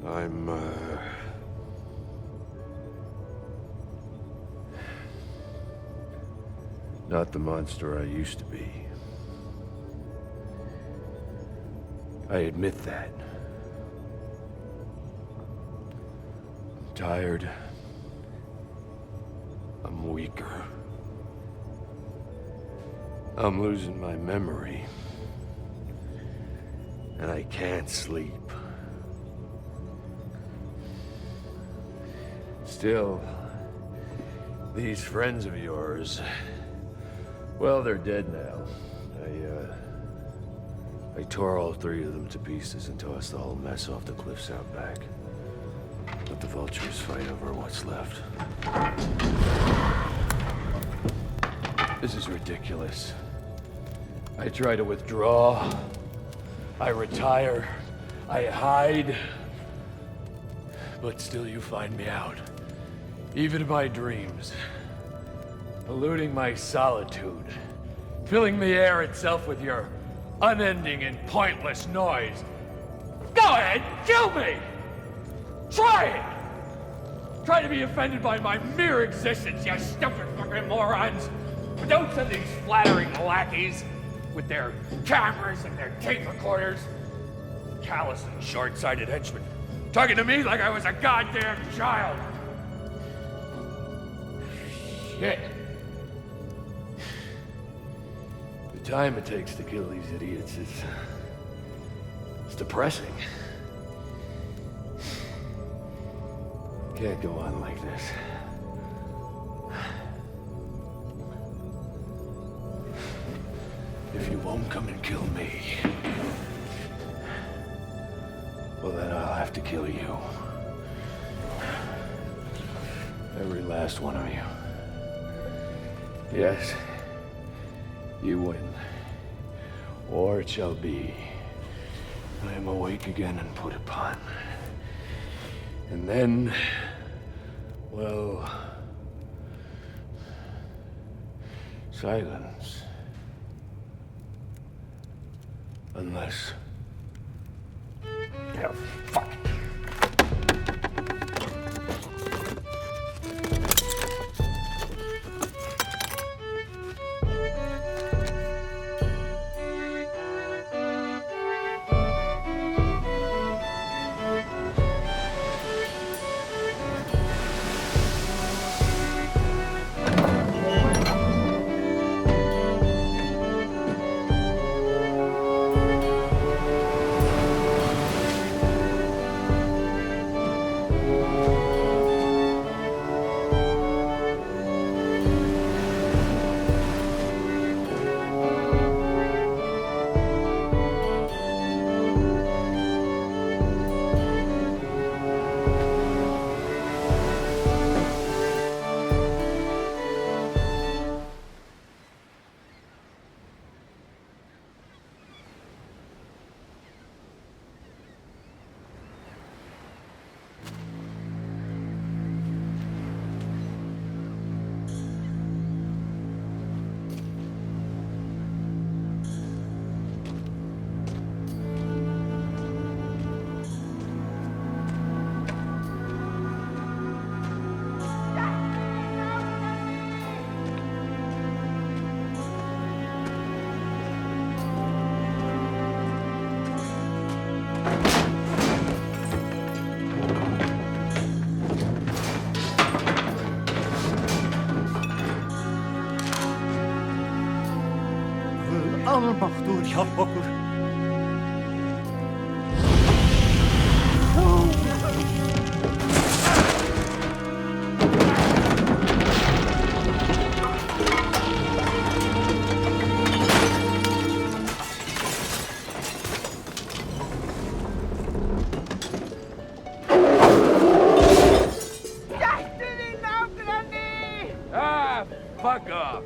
I'm, not the monster I used to be. I admit that. I'm tired. I'm weaker. I'm losing my memory. And I can't sleep. Still, these friends of yours, well, they're dead now. I tore all three of them to pieces and tossed the whole mess off the cliffs out back. Let the vultures fight over what's left. This is ridiculous. I try to withdraw. I retire. I hide. But still you find me out. Even in my dreams. Polluting my solitude. Filling the air itself with your unending and pointless noise. Go ahead, kill me! Try it! Try to be offended by my mere existence, you stupid fucking morons! But don't send these flattering lackeys with their cameras and their tape recorders. Callous and short-sighted henchmen. Talking to me like I was a goddamn child. Shit. The time it takes to kill these idiots it's depressing. Can't go on like this. If you won't come and kill me, well then I'll have to kill you. Every last one of you. Yes, you win. Or it shall be. I am awake again and put upon. And then, well, silence. Unless... Yeah, fuck. Hello. Ah, fuck off.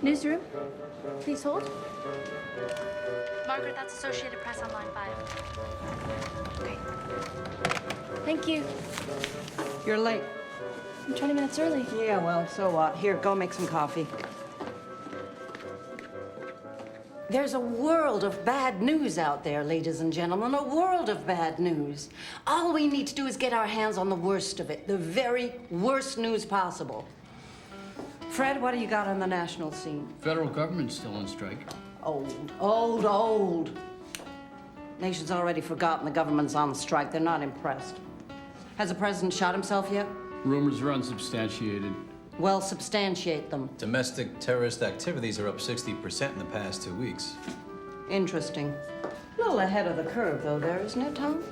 Newsroom, please hold. Margaret, that's Associated Press on line 5. Okay. Thank you. You're late. I'm 20 minutes early. Yeah, well, so what? Here, go make some coffee. There's a world of bad news out there, ladies and gentlemen, a world of bad news. All we need to do is get our hands on the worst of it, the very worst news possible. Fred, what do you got on the national scene? Federal government's still on strike. Old. Nation's already forgotten the government's on strike. They're not impressed. Has the president shot himself yet? Rumors are unsubstantiated. Well, substantiate them. Domestic terrorist activities are up 60% in the past 2 weeks. Interesting. A little ahead of the curve, though, there, isn't it, Tom?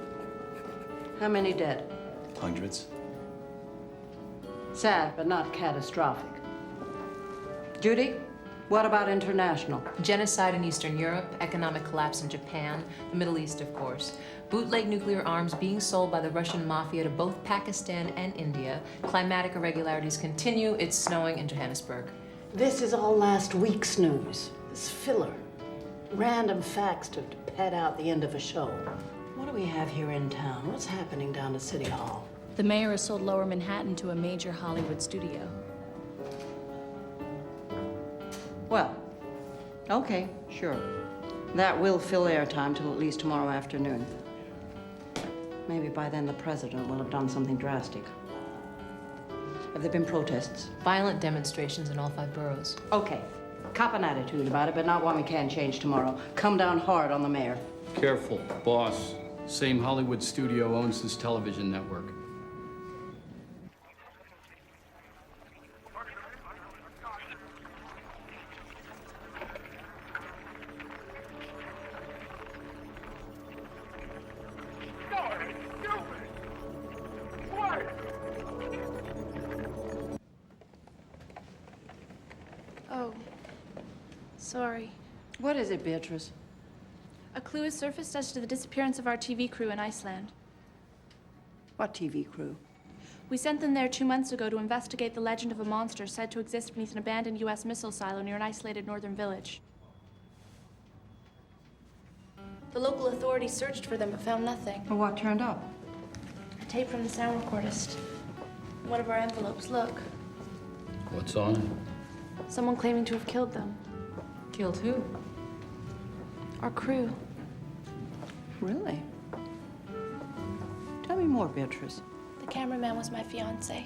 How many dead? Hundreds. Sad, but not catastrophic. Judy, what about international? Genocide in Eastern Europe, economic collapse in Japan, the Middle East, of course. Bootleg nuclear arms being sold by the Russian mafia to both Pakistan and India. Climatic irregularities continue. It's snowing in Johannesburg. This is all last week's news. This filler. Random facts to pad out the end of a show. What do we have here in town? What's happening down at City Hall? The mayor has sold Lower Manhattan to a major Hollywood studio. Well, okay, sure. That will fill airtime till at least tomorrow afternoon. Maybe by then the president will have done something drastic. Have there been protests? Violent demonstrations in all 5 boroughs. Okay. Cop an attitude about it, but not one we can't change tomorrow. Come down hard on the mayor. Careful, boss. Same Hollywood studio owns this television network. Oh, sorry. What is it, Beatrice? A clue has surfaced as to the disappearance of our TV crew in Iceland. What TV crew? We sent them there 2 months ago to investigate the legend of a monster said to exist beneath an abandoned U.S. missile silo near an isolated northern village. The local authorities searched for them but found nothing. Well, what turned up? A tape from the sound recordist. One of our envelopes, look. What's on it? Someone claiming to have killed them. Killed who? Our crew. Really? Tell me more, Beatrice. The cameraman was my fiancé.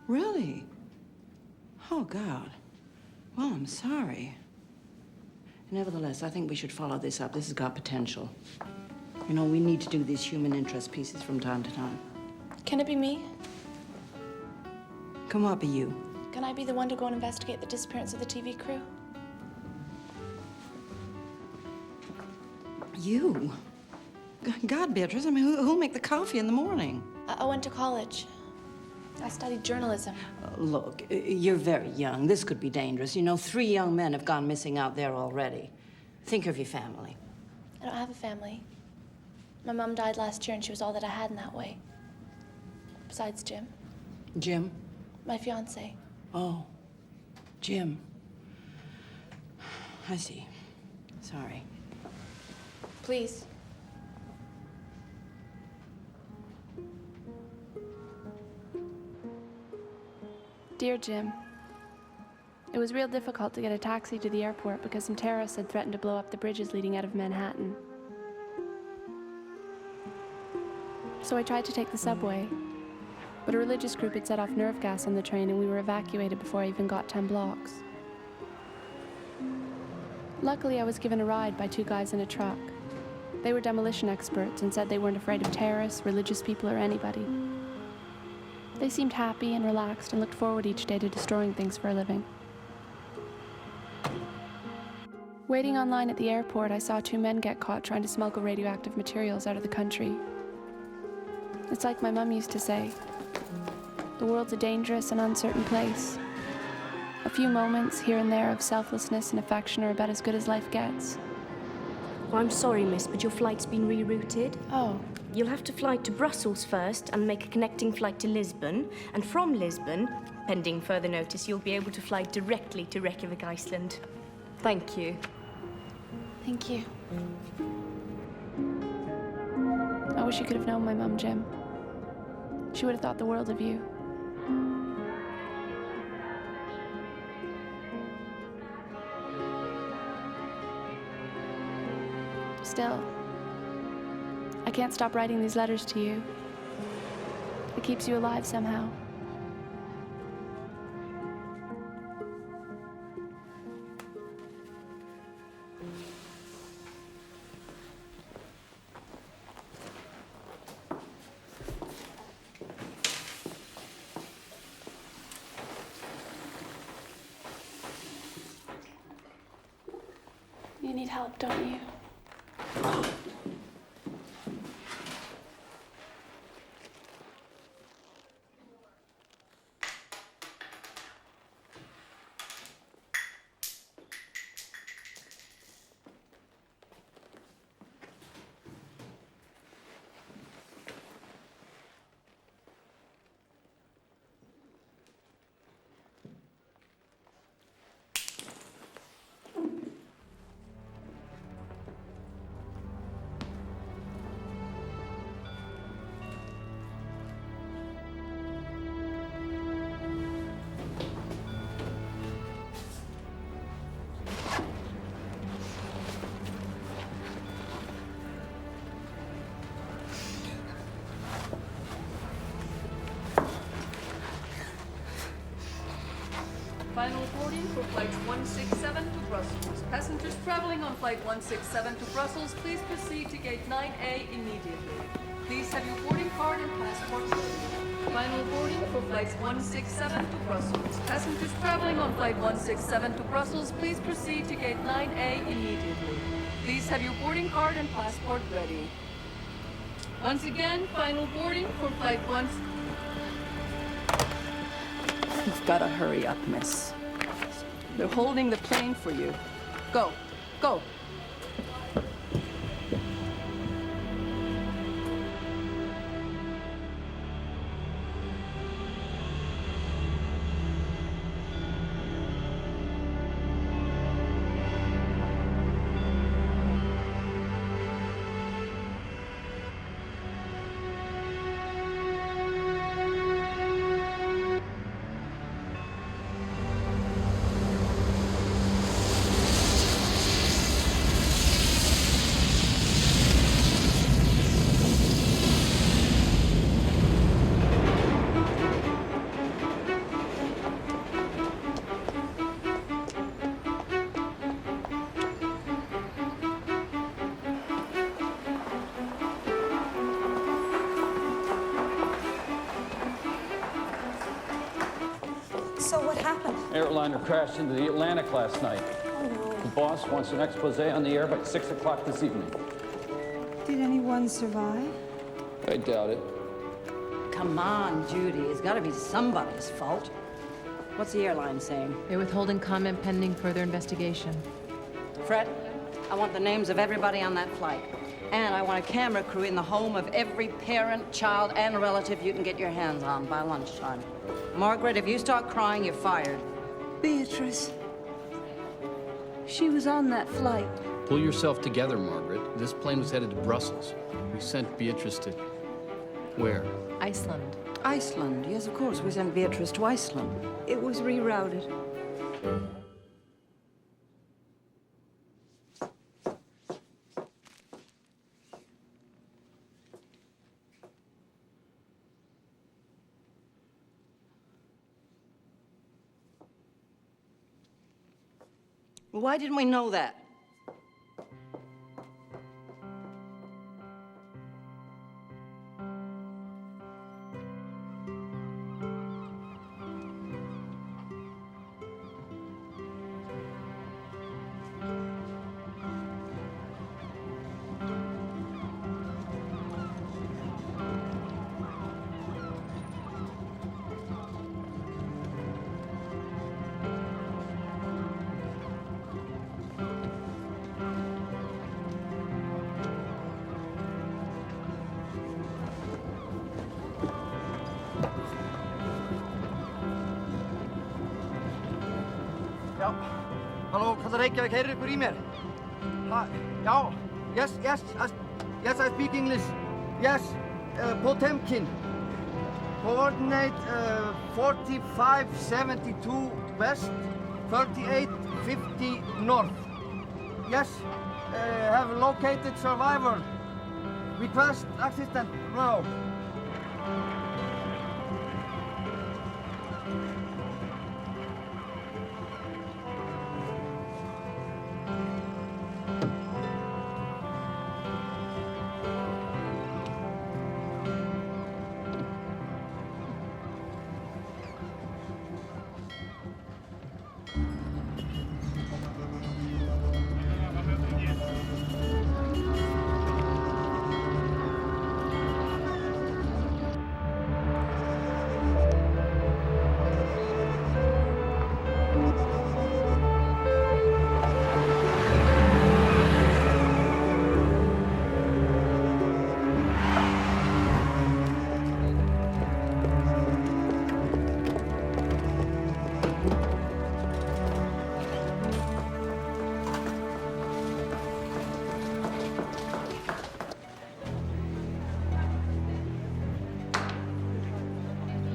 Really? Oh, God. Well, I'm sorry. Nevertheless, I think we should follow this up. This has got potential. You know, we need to do these human interest pieces from time to time. Can it be me? Can what be you? Can I be the one to go and investigate the disappearance of the TV crew? You? God, Beatrice, I mean, who'll make the coffee in the morning? I went to college. I studied journalism. Look, you're very young. This could be dangerous. You know, 3 young men have gone missing out there already. Think of your family. I don't have a family. My mom died last year and she was all that I had in that way. Besides Jim. Jim? My fiancé. Oh, Jim. I see. Sorry. Please. Dear Jim, it was real difficult to get a taxi to the airport because some terrorists had threatened to blow up the bridges leading out of Manhattan. So I tried to take the subway, but a religious group had set off nerve gas on the train and we were evacuated before I even got 10 blocks. Luckily, I was given a ride by 2 guys in a truck. They were demolition experts and said they weren't afraid of terrorists, religious people, or anybody. They seemed happy and relaxed and looked forward each day to destroying things for a living. Waiting online at the airport, I saw 2 men get caught trying to smuggle radioactive materials out of the country. It's like my mum used to say, the world's a dangerous and uncertain place. A few moments here and there of selflessness and affection are about as good as life gets. Oh, I'm sorry, miss, but your flight's been rerouted. Oh. You'll have to fly to Brussels first and make a connecting flight to Lisbon. And from Lisbon, pending further notice, you'll be able to fly directly to Reykjavik, Iceland. Thank you. Thank you. I wish you could have known my mum, Jim. She would have thought the world of you. Still, I can't stop writing these letters to you. It keeps you alive somehow. You need help, don't you? Final boarding for flight 167 to Brussels. Passengers traveling on flight 167 to Brussels, please proceed to gate 9A immediately. Please have your boarding card and passport ready. Final boarding for flight 167 to Brussels. Passengers traveling on flight 167 to Brussels, please proceed to gate 9A immediately. Please have your boarding card and passport ready. Once again, final boarding for flight 1... You've got to hurry up, miss. They're holding the plane for you. Go, go. airliner crashed into the Atlantic last night. The boss wants an expose on the air by 6 o'clock this evening. Did anyone survive? I doubt it. Come on, Judy. It's got to be somebody's fault. What's the airline saying? They're withholding comment pending further investigation. Fred, I want the names of everybody on that flight. And I want a camera crew in the home of every parent, child, and relative you can get your hands on by lunchtime. Margaret, if you start crying, you're fired. Beatrice. She was on that flight. Pull yourself together, Margaret. This plane was headed to Brussels. We sent Beatrice to... where? Iceland. Iceland. Yes, of course. We sent Beatrice to Iceland. It was rerouted. Why didn't we know that? Já, halló, kallar Reykjavík, heyrir ykkur í mér? Já, yes, I speak English. Yes, Potemkin. Coordinate 4572 west, 3850 north. Yes, have located survivor. Request assistant now.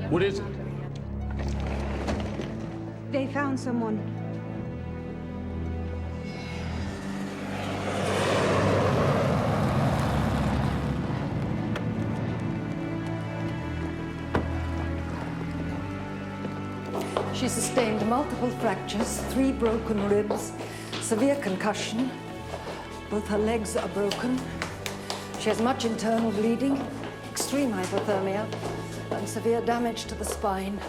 What is it? They found someone. She sustained multiple fractures, 3 broken ribs, severe concussion. Both her legs are broken. She has much internal bleeding, extreme hypothermia, and severe damage to the spine.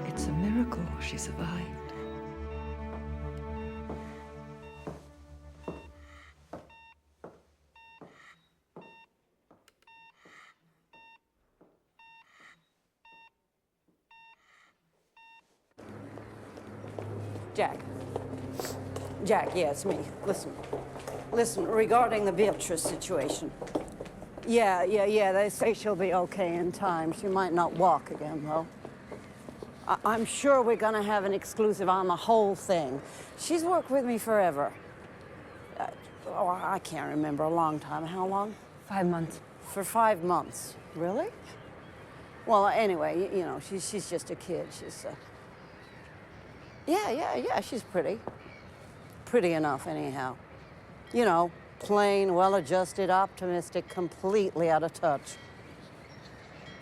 It's a miracle she survived. Jack, yeah, it's me. Listen, regarding the Beatrice situation. Yeah, they say she'll be okay in time. She might not walk again, though. I'm sure we're gonna have an exclusive on the whole thing. She's worked with me forever. I can't remember, a long time. How long? 5 months. For 5 months. Really? Well, anyway, you know, she's just a kid. Yeah, she's pretty. Pretty enough, anyhow. You know, plain, well-adjusted, optimistic, completely out of touch.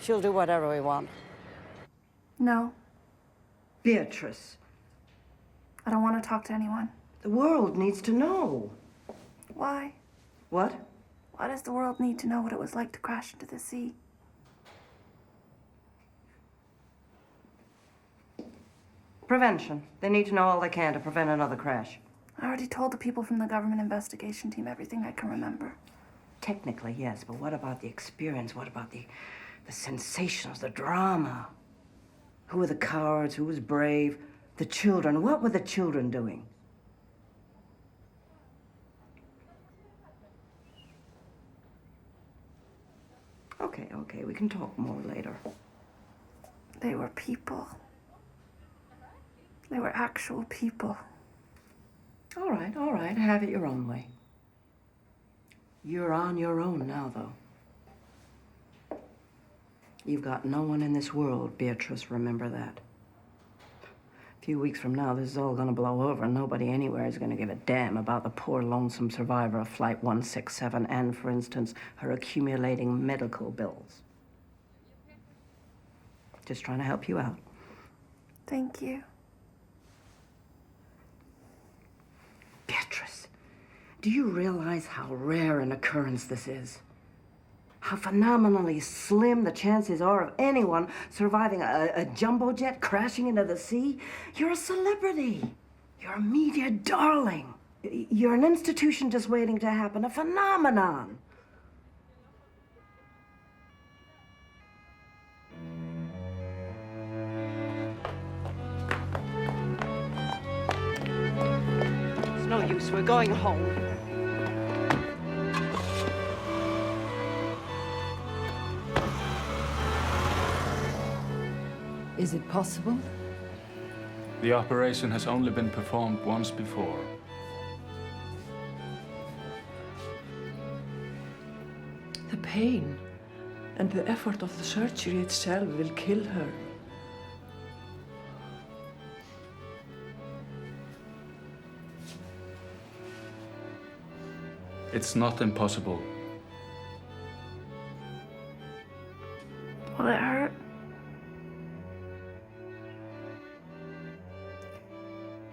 She'll do whatever we want. No, Beatrice, I don't want to talk to anyone. the world needs to know. Why? What? Why does the world need to know what it was like to crash into the sea? Prevention. They need to know all they can to prevent another crash. I already told the people from the government investigation team everything I can remember. Technically, yes, but what about the experience? What about the sensations, the drama? Who were the cowards? Who was brave? The children. What were the children doing? Okay, we can talk more later. They were people. They were actual people. All right, have it your own way. You're on your own now, though. You've got no one in this world, Beatrice, remember that. A few weeks from now, this is all gonna blow over, and nobody anywhere is gonna give a damn about the poor, lonesome survivor of Flight 167 and, for instance, her accumulating medical bills. Just trying to help you out. Thank you. Beatrice, do you realize how rare an occurrence this is? How phenomenally slim the chances are of anyone surviving a jumbo jet crashing into the sea? You're a celebrity. You're a media darling. You're an institution just waiting to happen, a phenomenon. It's no use. We're going home. Is it possible? The operation has only been performed once before. The pain and the effort of the surgery itself will kill her. It's not impossible. Will it hurt?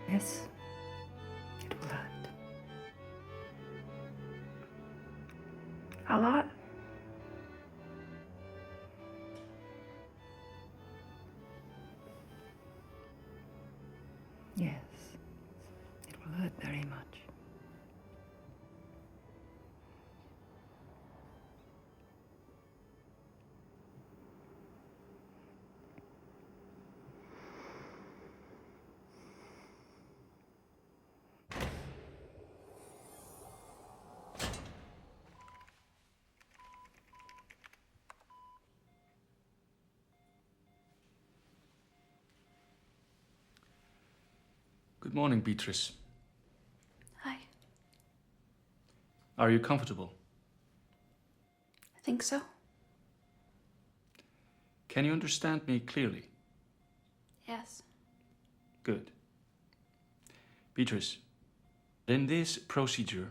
Yes, it will hurt. A lot? Yes, it will hurt very much. Good morning, Beatrice. Hi. Are you comfortable? I think so. Can you understand me clearly? Yes. Good. Beatrice, in this procedure,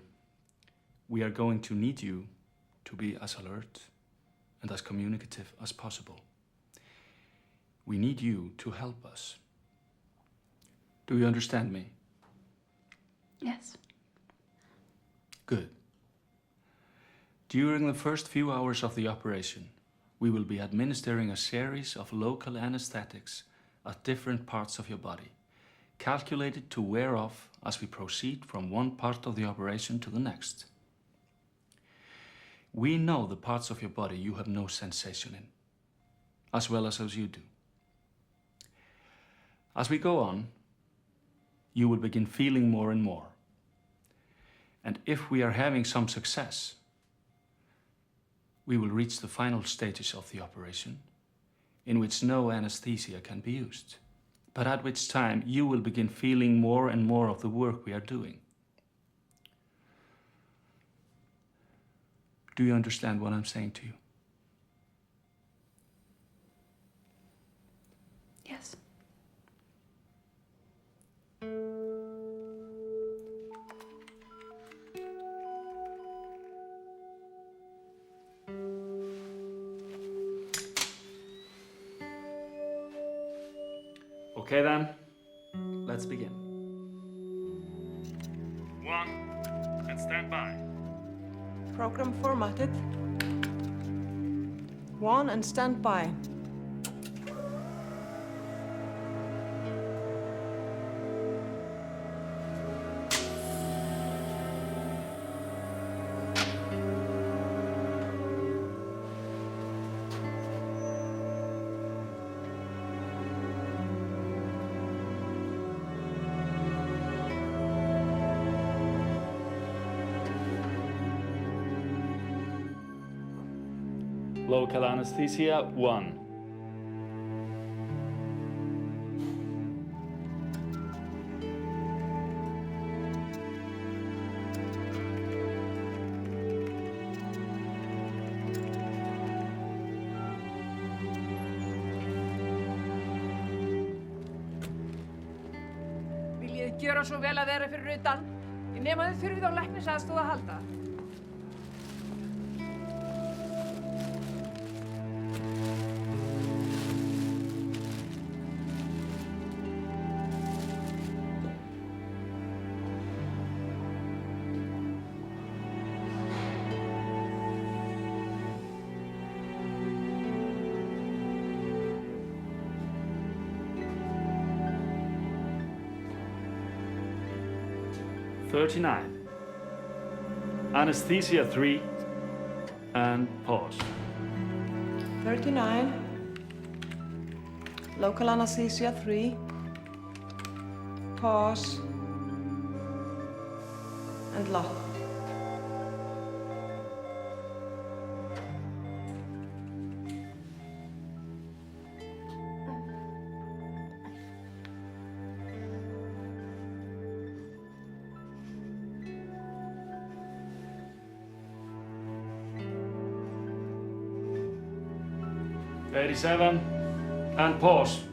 we are going to need you to be as alert and as communicative as possible. We need you to help us. Do you understand me? Yes. Good. During the first few hours of the operation, we will be administering a series of local anesthetics at different parts of your body, calculated to wear off as we proceed from one part of the operation to the next. We know the parts of your body you have no sensation in, as well as you do. As we go on, you will begin feeling more and more. And if we are having some success, we will reach the final stages of the operation, in which no anesthesia can be used, but at which time you will begin feeling more and more of the work we are doing. Do you understand what I'm saying to you? Yes. Okay then, let's begin. 1, and stand by. Program formatted. 1 and stand by. Local anesthesia 1. Viljið gjöra svo vel að vera fyrir utan. Nema þið þurfið á læknisaðstoð að halda. Anesthesia 3 and pause. 39. Local anesthesia 3. Pause. And lock. Eighty-seven and pause.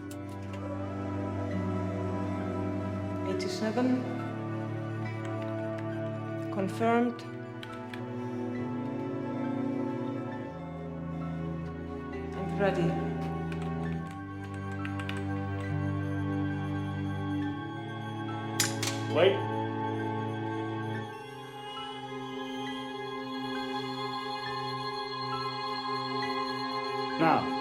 87. Confirmed. And ready. Wait. Now.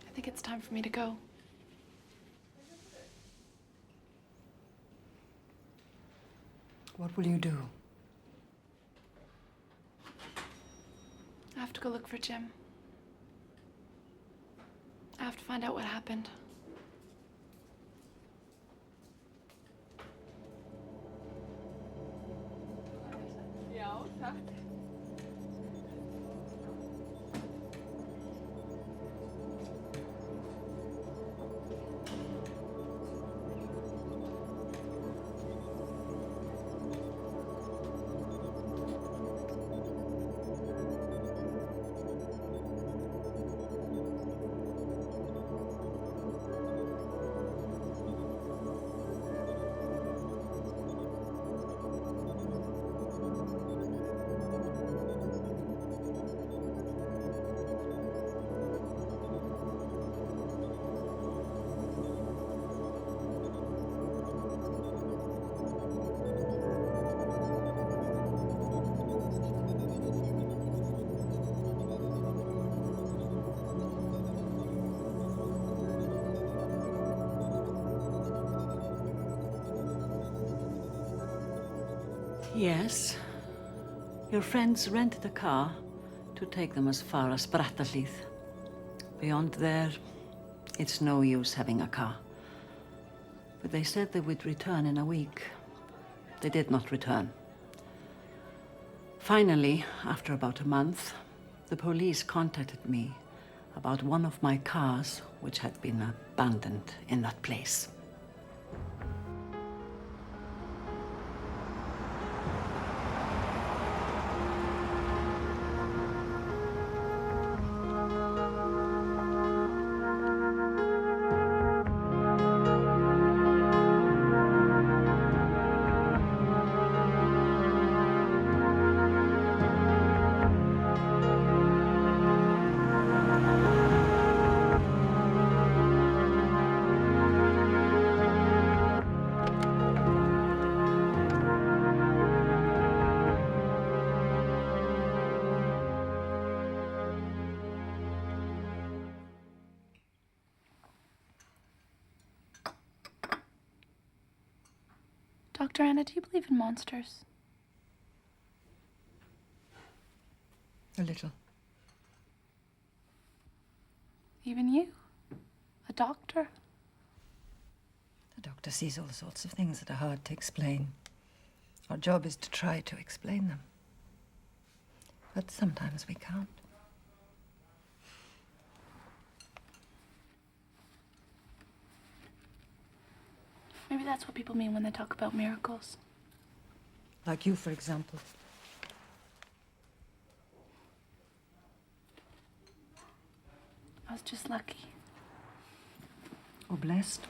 I think it's time for me to go. What will you do? I have to go look for Jim. I have to find out what happened. Já, takk. Yes. Your friends rented a car to take them as far as Brattahlíð. Beyond there, it's no use having a car. But they said they would return in a week. They did not return. Finally, after about a month, the police contacted me about one of my cars which had been abandoned in that place. Dr. Anna, do you believe in monsters? A little. Even you? A doctor? The doctor sees all sorts of things that are hard to explain. Our job is to try to explain them. But sometimes we can't. Maybe that's what people mean when they talk about miracles. Like you, for example. I was just lucky. Or blessed.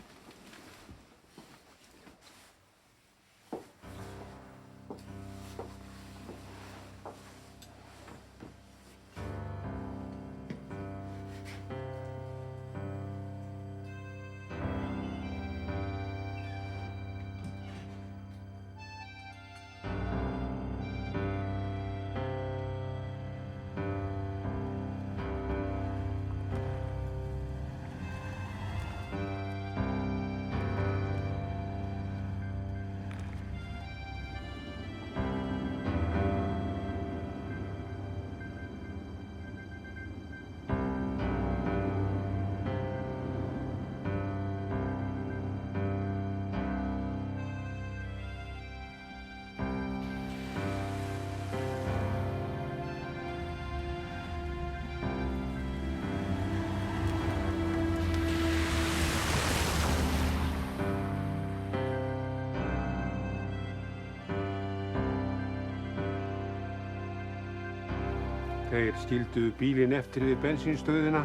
Þeir skildu bílinn eftir við bensínstöðina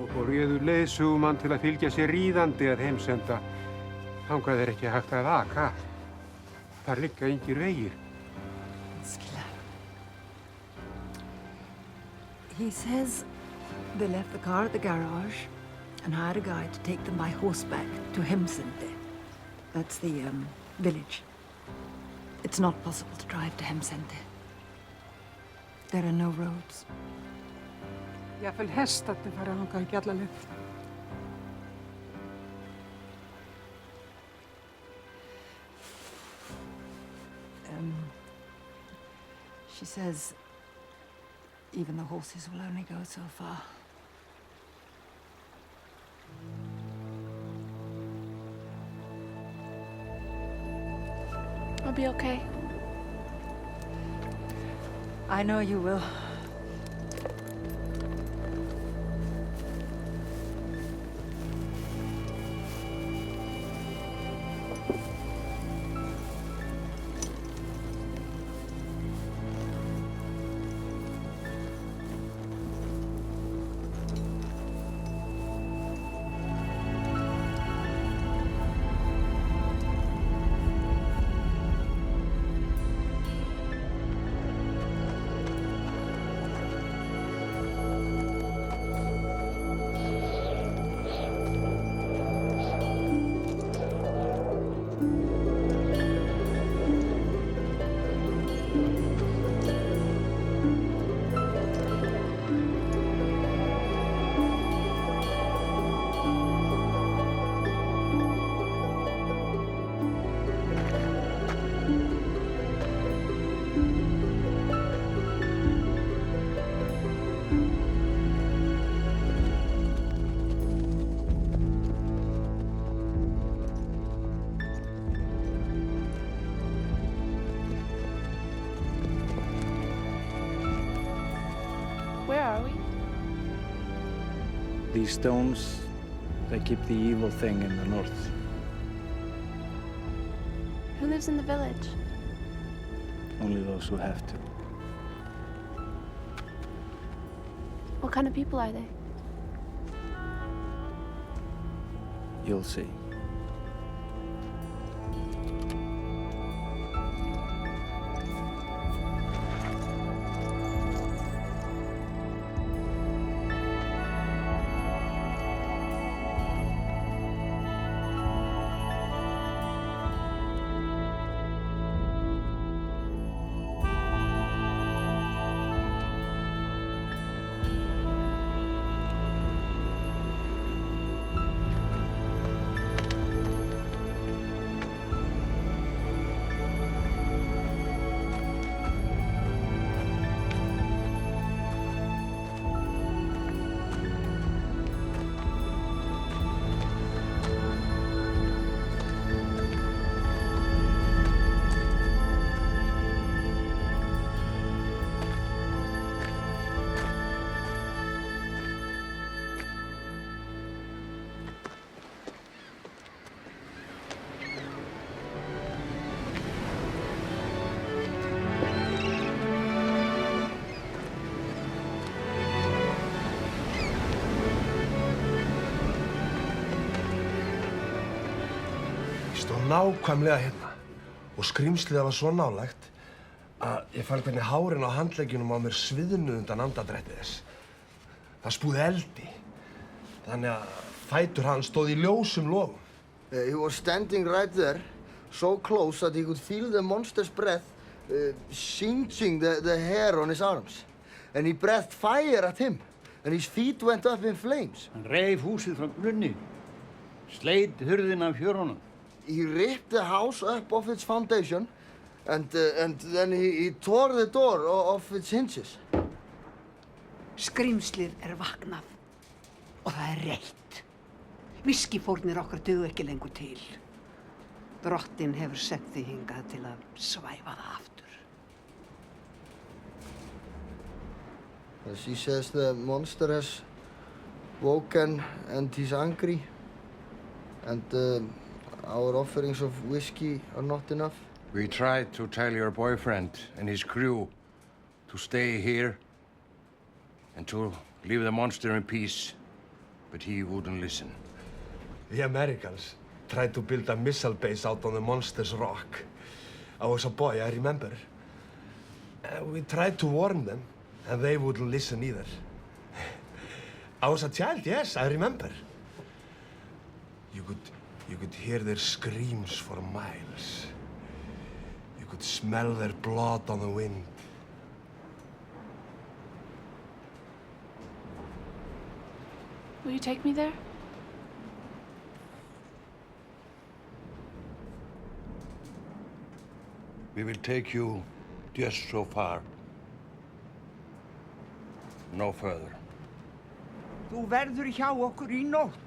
og réðu leiðsögumann til að fylgja sér ríðandi að heimsenda þangað er ekki hægt að aka. Þar liggja engir vegir. He says they left the car at the garage and hired a guy to take them by horseback to Hemsende. That's the village. It's not possible to drive to Hemsende. There are no roads. Jafnvel hestarnir fara þangað ekki alla leið. She says even the horses will only go so far. I'll be okay. I know you will. Where are we? These stones, they keep the evil thing in the north. Who lives in the village? Only those who have to. What kind of people are they? You'll see. Stóð nákvæmlega hérna og skrýmslið var svo nálægt að ég fann hvernig hárin á handleggjunum á mér sviðnuðu undan andardrætti þess. Það spúði eldi, þannig að fætur hans stóð í ljósum logum. He was standing right there, so close that he could feel the monster's breath singeing the hair on his arms. And he breathed fire at him, and his feet went up in flames. Hann reif húsið frá grunni, sleit hurðina af hjörunum. He ripped the house up off its foundation, and then he tore the door off its hinges. Skrýmslið vaknað og það reitt. Viskifórnir okkar duga ekki lengur til. Drottinn hefur sett þig hingað til að svæfa það aftur. She says the monster has woken and he's angry, and our offerings of whiskey are not enough. We tried to tell your boyfriend and his crew to stay here and to leave the monster in peace, but he wouldn't listen. The Americans tried to build a missile base out on the monster's rock. I was a boy, I remember. We tried to warn them, and they wouldn't listen either. I was a child, yes, I remember. You could hear their screams for miles. You could smell their blood on the wind. Will you take me there? We will take you just so far. No further. Þú verður hjá okkur í nótt.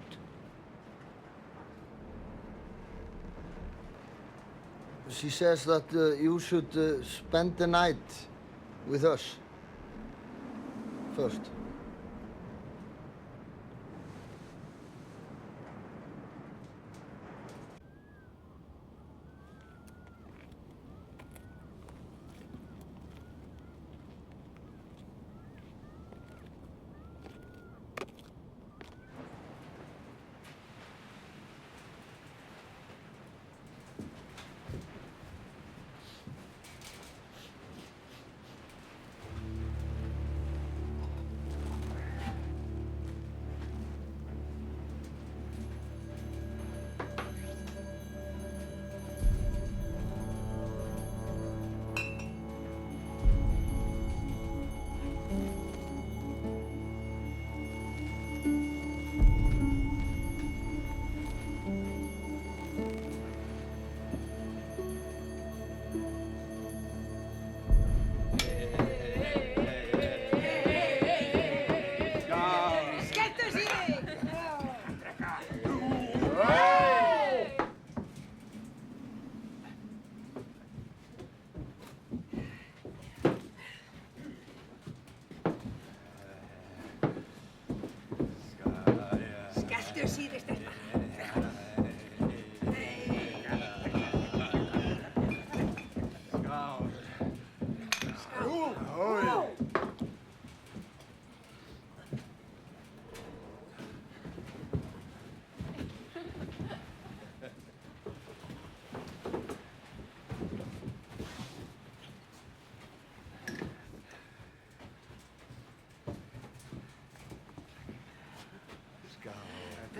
She says that you should spend the night with us first.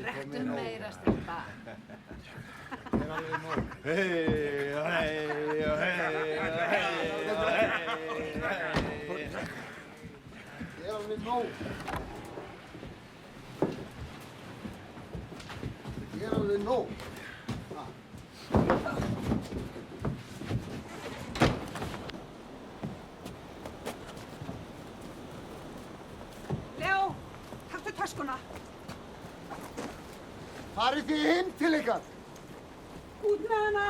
Drektu meira, stelpa. Hey, Ég alveg nóg. Ég alveg nóg. Leo, taktu töskuna. Farið þið heim til ykkar. Út með hana.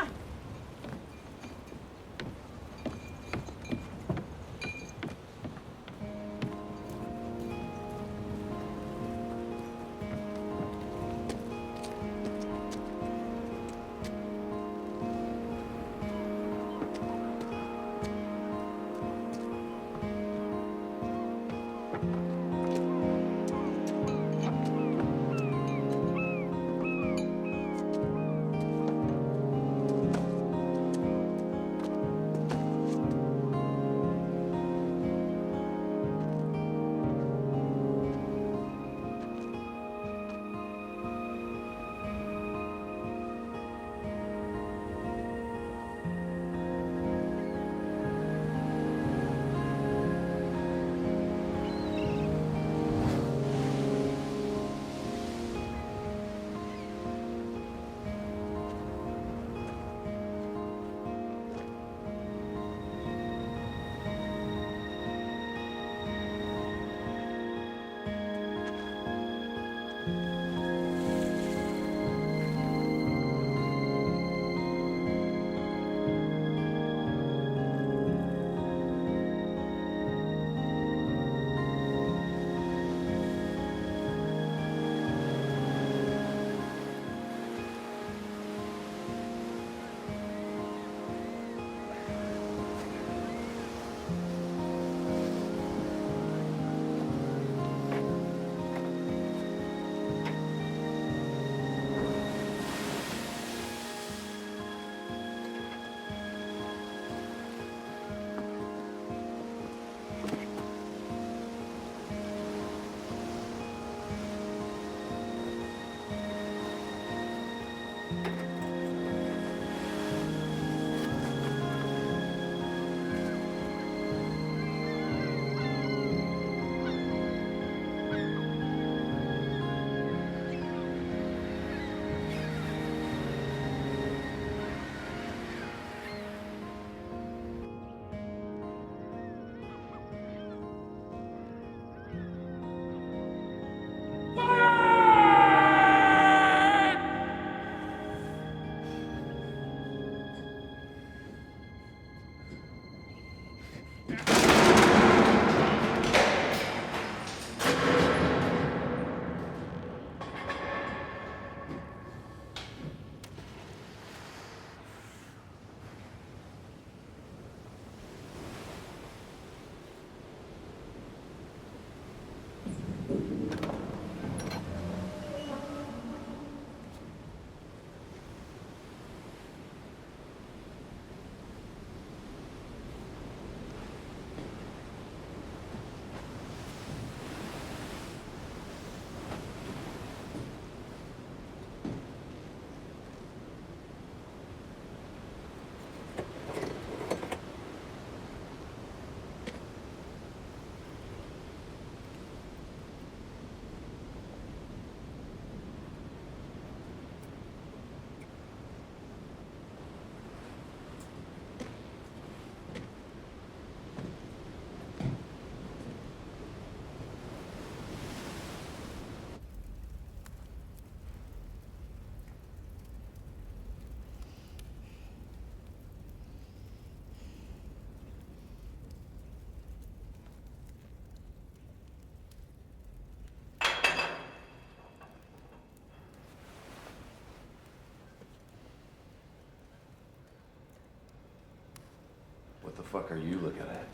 What the fuck are you looking at?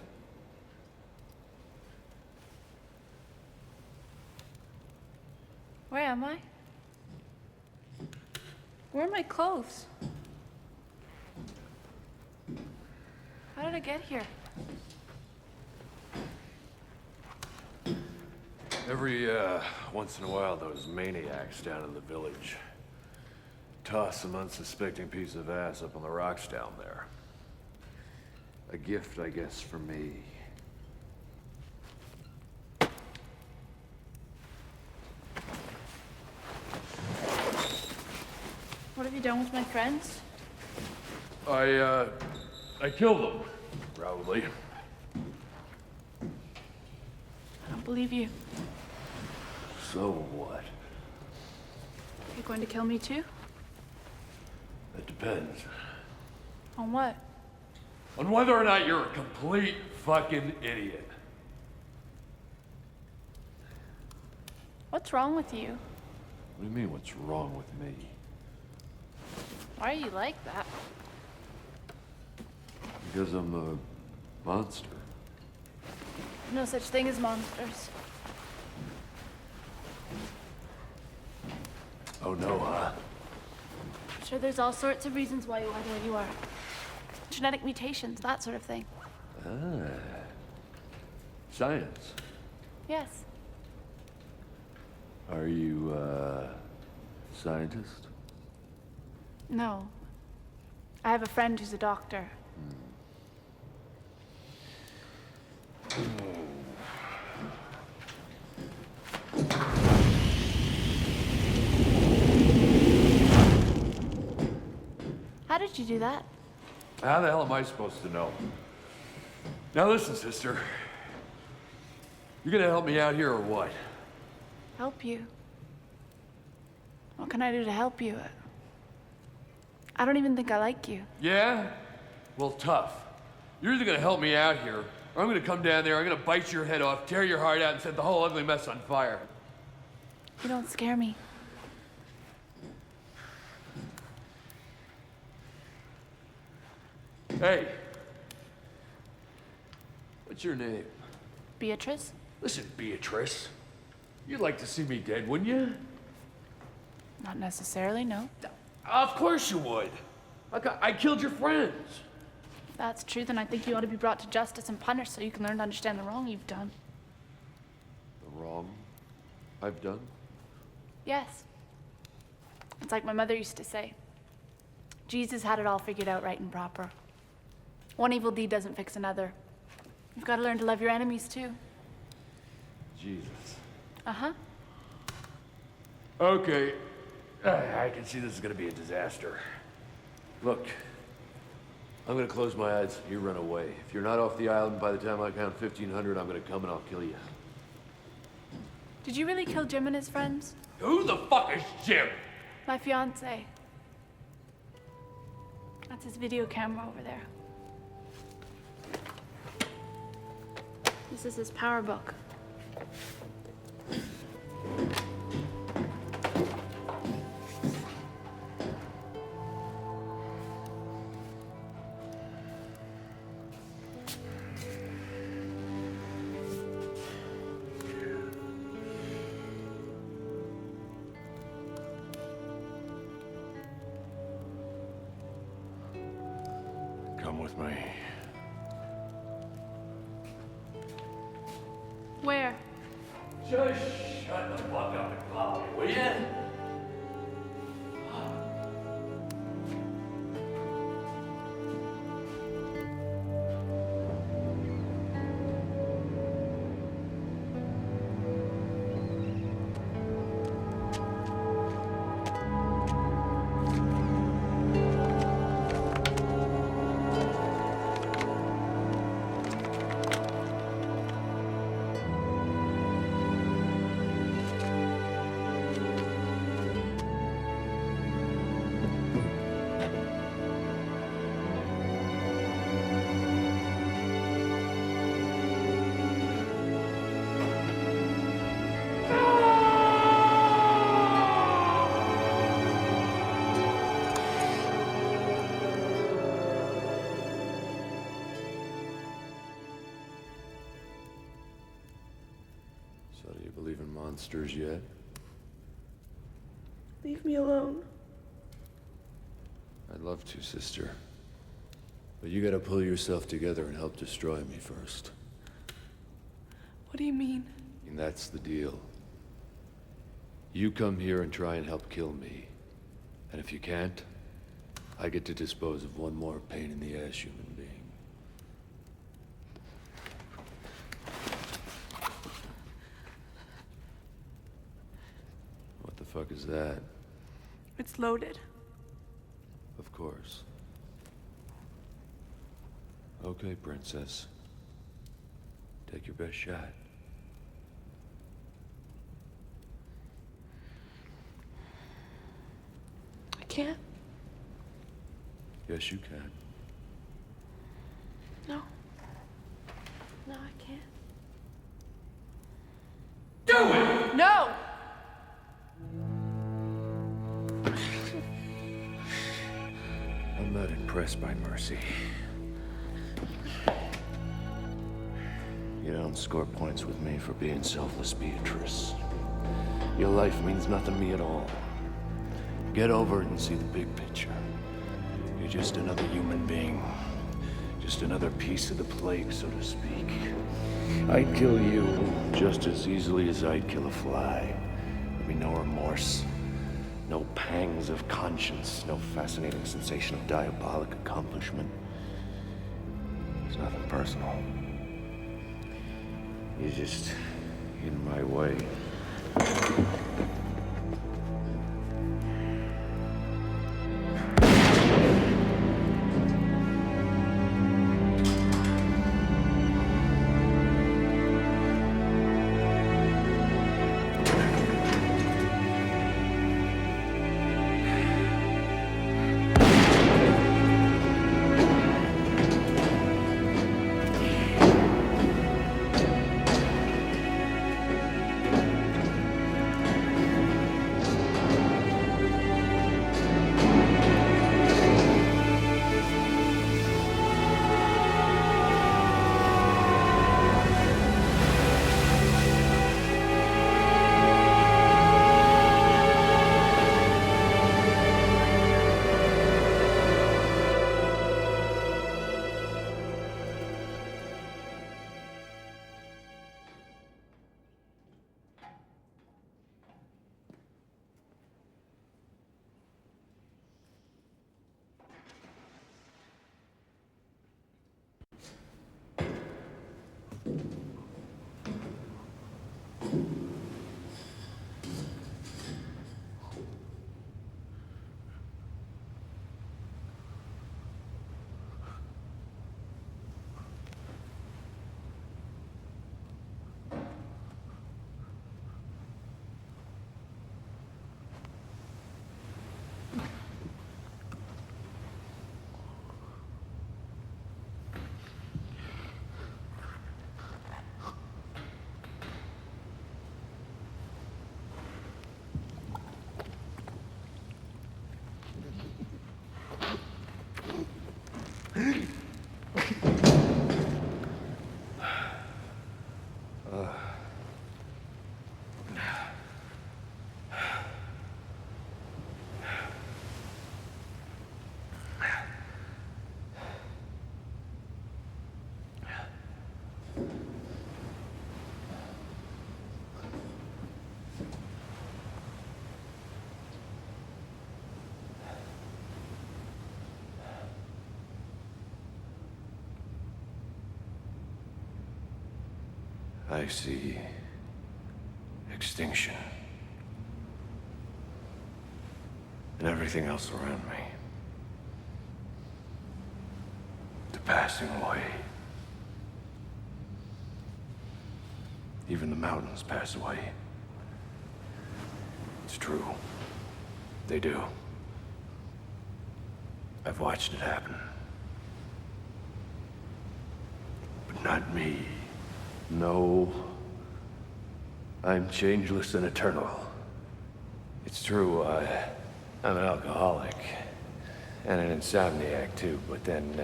Where am I? Where are my clothes? How did I get here? Every, once in a while, those maniacs down in the village toss some unsuspecting piece of ass up on the rocks down there. A gift, I guess, for me. What have you done with my friends? I killed them, probably. I don't believe you. So what? You're going to kill me too? It depends. On what? On whether or not you're a complete fucking idiot. What's wrong with you? What do you mean, what's wrong with me? Why are you like that? Because I'm a monster. No such thing as monsters. Oh no, huh? I'm sure there's all sorts of reasons why you are the way you are. Genetic mutations, that sort of thing. Ah. Science. Yes. Are you, scientist? No. I have a friend who's a doctor. How did you do that? How the hell am I supposed to know? Now listen, sister. You gonna help me out here or what? Help you? What can I do to help you? I don't even think I like you. Yeah? Well, tough. You're either gonna help me out here, or I'm gonna come down there, I'm gonna bite your head off, tear your heart out, and set the whole ugly mess on fire. You don't scare me. Hey. What's your name? Beatrice? Listen, Beatrice. You'd like to see me dead, wouldn't you? Not necessarily, no. Of course you would. I killed your friends. If that's true, then I think you ought to be brought to justice and punished so you can learn to understand the wrong you've done. The wrong I've done? Yes. It's like my mother used to say. Jesus had it all figured out right and proper. One evil deed doesn't fix another. You've got to learn to love your enemies, too. Jesus. Uh-huh. Okay. I can see this is gonna be a disaster. Look, I'm gonna close my eyes, you run away. If you're not off the island by the time I count 1,500, I'm gonna come and I'll kill you. Did you really kill Jim and his friends? Who the fuck is Jim? My fiance. That's his video camera over there. This is his power book. Come with me. Where? Just shut the fuck up and follow me, will ya? So do you believe in monsters yet? Leave me alone. I'd love to, sister. But you gotta pull yourself together and help destroy me first. What do you mean? You And that's the deal. You come here and try and help kill me. And if you can't, I get to dispose of one more pain-in-the-ass human being. What the fuck is that? It's loaded. Of course. Okay, princess. Take your best shot. I can't. Yes, you can. No. No, I can't. Do it! No! I'm not impressed by mercy. You don't score points with me for being selfless, Beatrice. Your life means nothing to me at all. Get over it and see the big picture. You're just another human being. Just another piece of the plague, so to speak. I'd kill you just as easily as I'd kill a fly. There'd be no remorse. No pangs of conscience. No fascinating sensation of diabolic accomplishment. It's nothing personal. You're just in my way. I see extinction. And everything else around me. The passing away. Even the mountains pass away. It's true. They do. I've watched it happen. But not me. No. I'm changeless and eternal. It's true, I'm an alcoholic. And an insomniac, too, but then,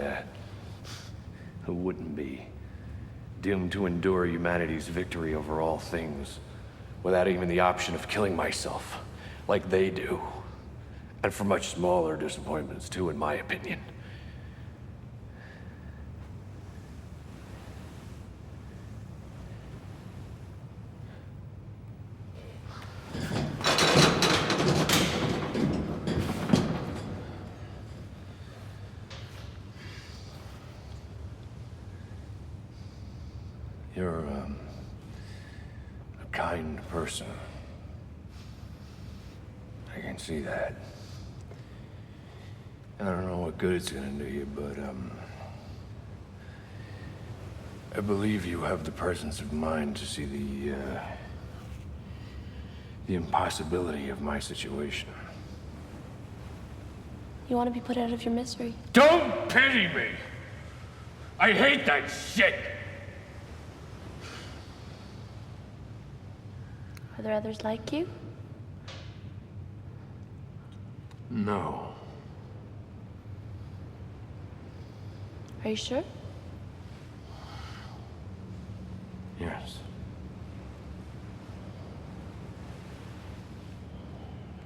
who wouldn't be? Doomed to endure humanity's victory over all things, without even the option of killing myself, like they do. And for much smaller disappointments, too, in my opinion. kind person. I can see that. I don't know what good it's gonna do you, but, I believe you have the presence of mind to see the impossibility of my situation. You want to be put out of your misery. Don't pity me! I hate that shit! Are there others like you? No. Are you sure? Yes.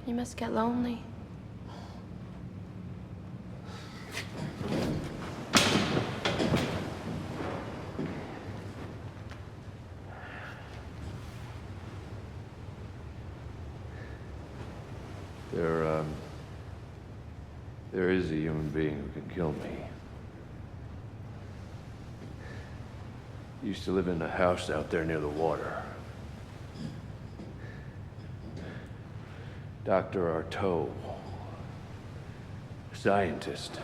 You must get lonely. There is a human being who can kill me. He used to live in a house out there near the water. Dr. Artaud. Scientist.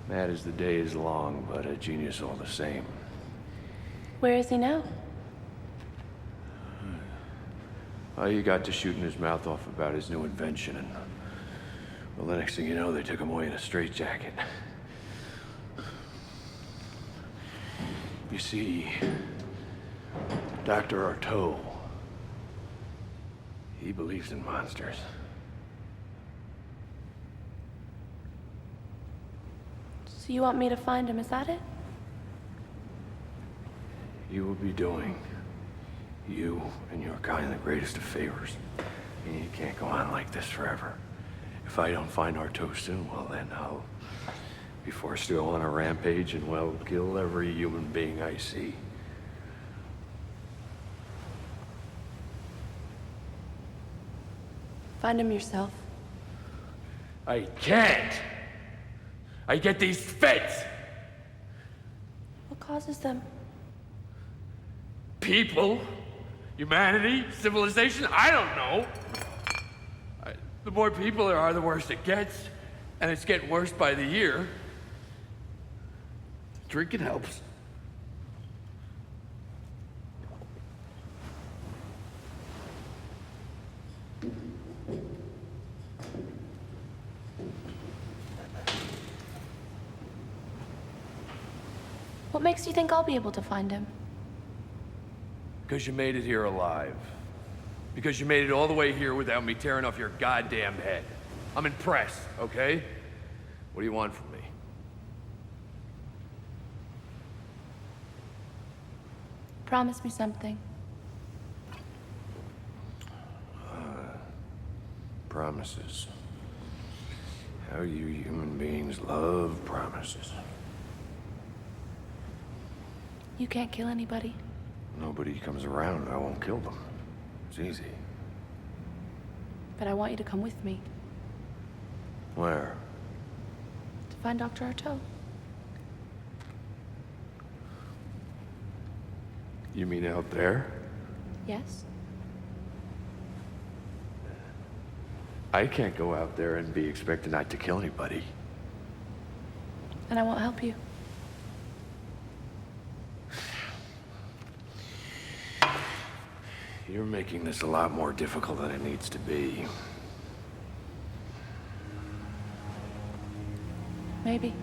Mad as the day is long, but a genius all the same. Where is he now? Well, he got to shooting his mouth off about his new invention, and well, the next thing you know, they took him away in a straitjacket. You see, Dr. Artaud, he believes in monsters. So you want me to find him, is that it? You will be doing you and your kind the greatest of favors. And you can't go on like this forever. If I don't find Artaud soon, well then I'll be forced to go on a rampage and, well, kill every human being I see. Find him yourself. I can't! I get these fits! What causes them? People? Humanity? Civilization? I don't know. The more people there are, the worse it gets. And it's getting worse by the year. Drinking helps. What makes you think I'll be able to find him? Because you made it here alive. Because you made it all the way here without me tearing off your goddamn head. I'm impressed, okay? What do you want from me? Promise me something. Promises. How you human beings love promises. You can't kill anybody. Nobody comes around, I won't kill them. It's easy. But I want you to come with me Where? to find Dr. Artaud. You mean out there? Yes? I can't go out there and be expected not to kill anybody. And I won't help you. You're making this a lot more difficult than it needs to be. Maybe.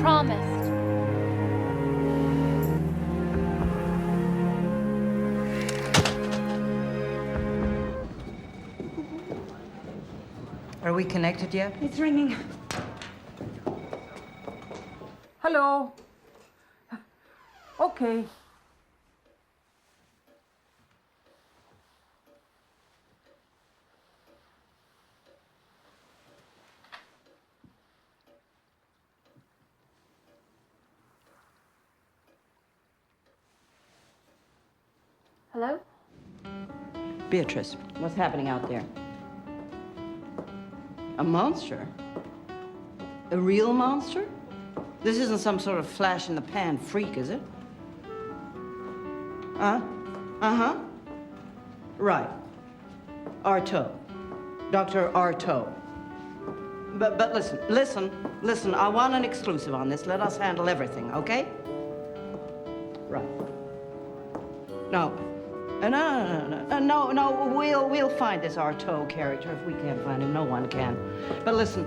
promised. Are we connected yet? It's ringing. Hello. Okay. Hello? Beatrice, what's happening out there? A monster? A real monster? This isn't some sort of flash-in-the-pan freak, is it? Uh-huh. Right. Artaud. Dr. Artaud. But listen, I want an exclusive on this. Let us handle everything, okay? Right. No, we'll find this Artaud character. If we can't find him, no one can. But listen,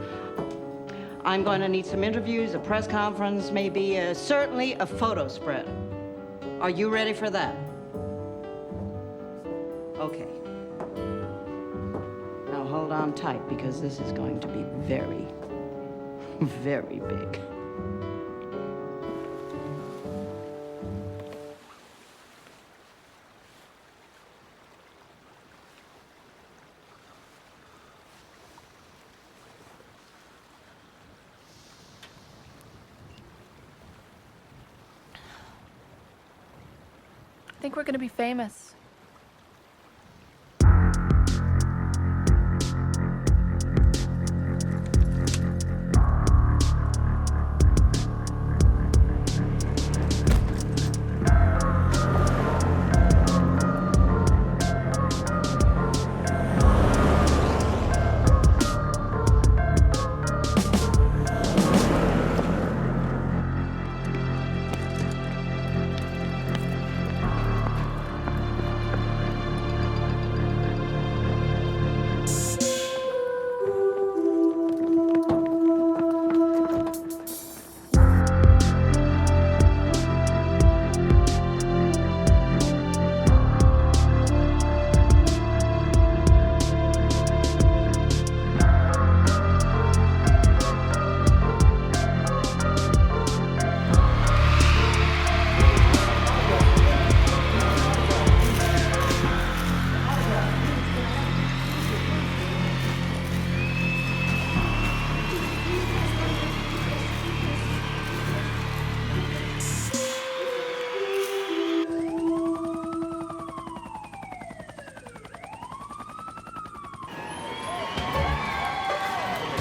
I'm going to need some interviews, a press conference, maybe, certainly a photo spread. Are you ready for that? Okay. Now hold on tight, because this is going to be very, very big. I think we're gonna be famous.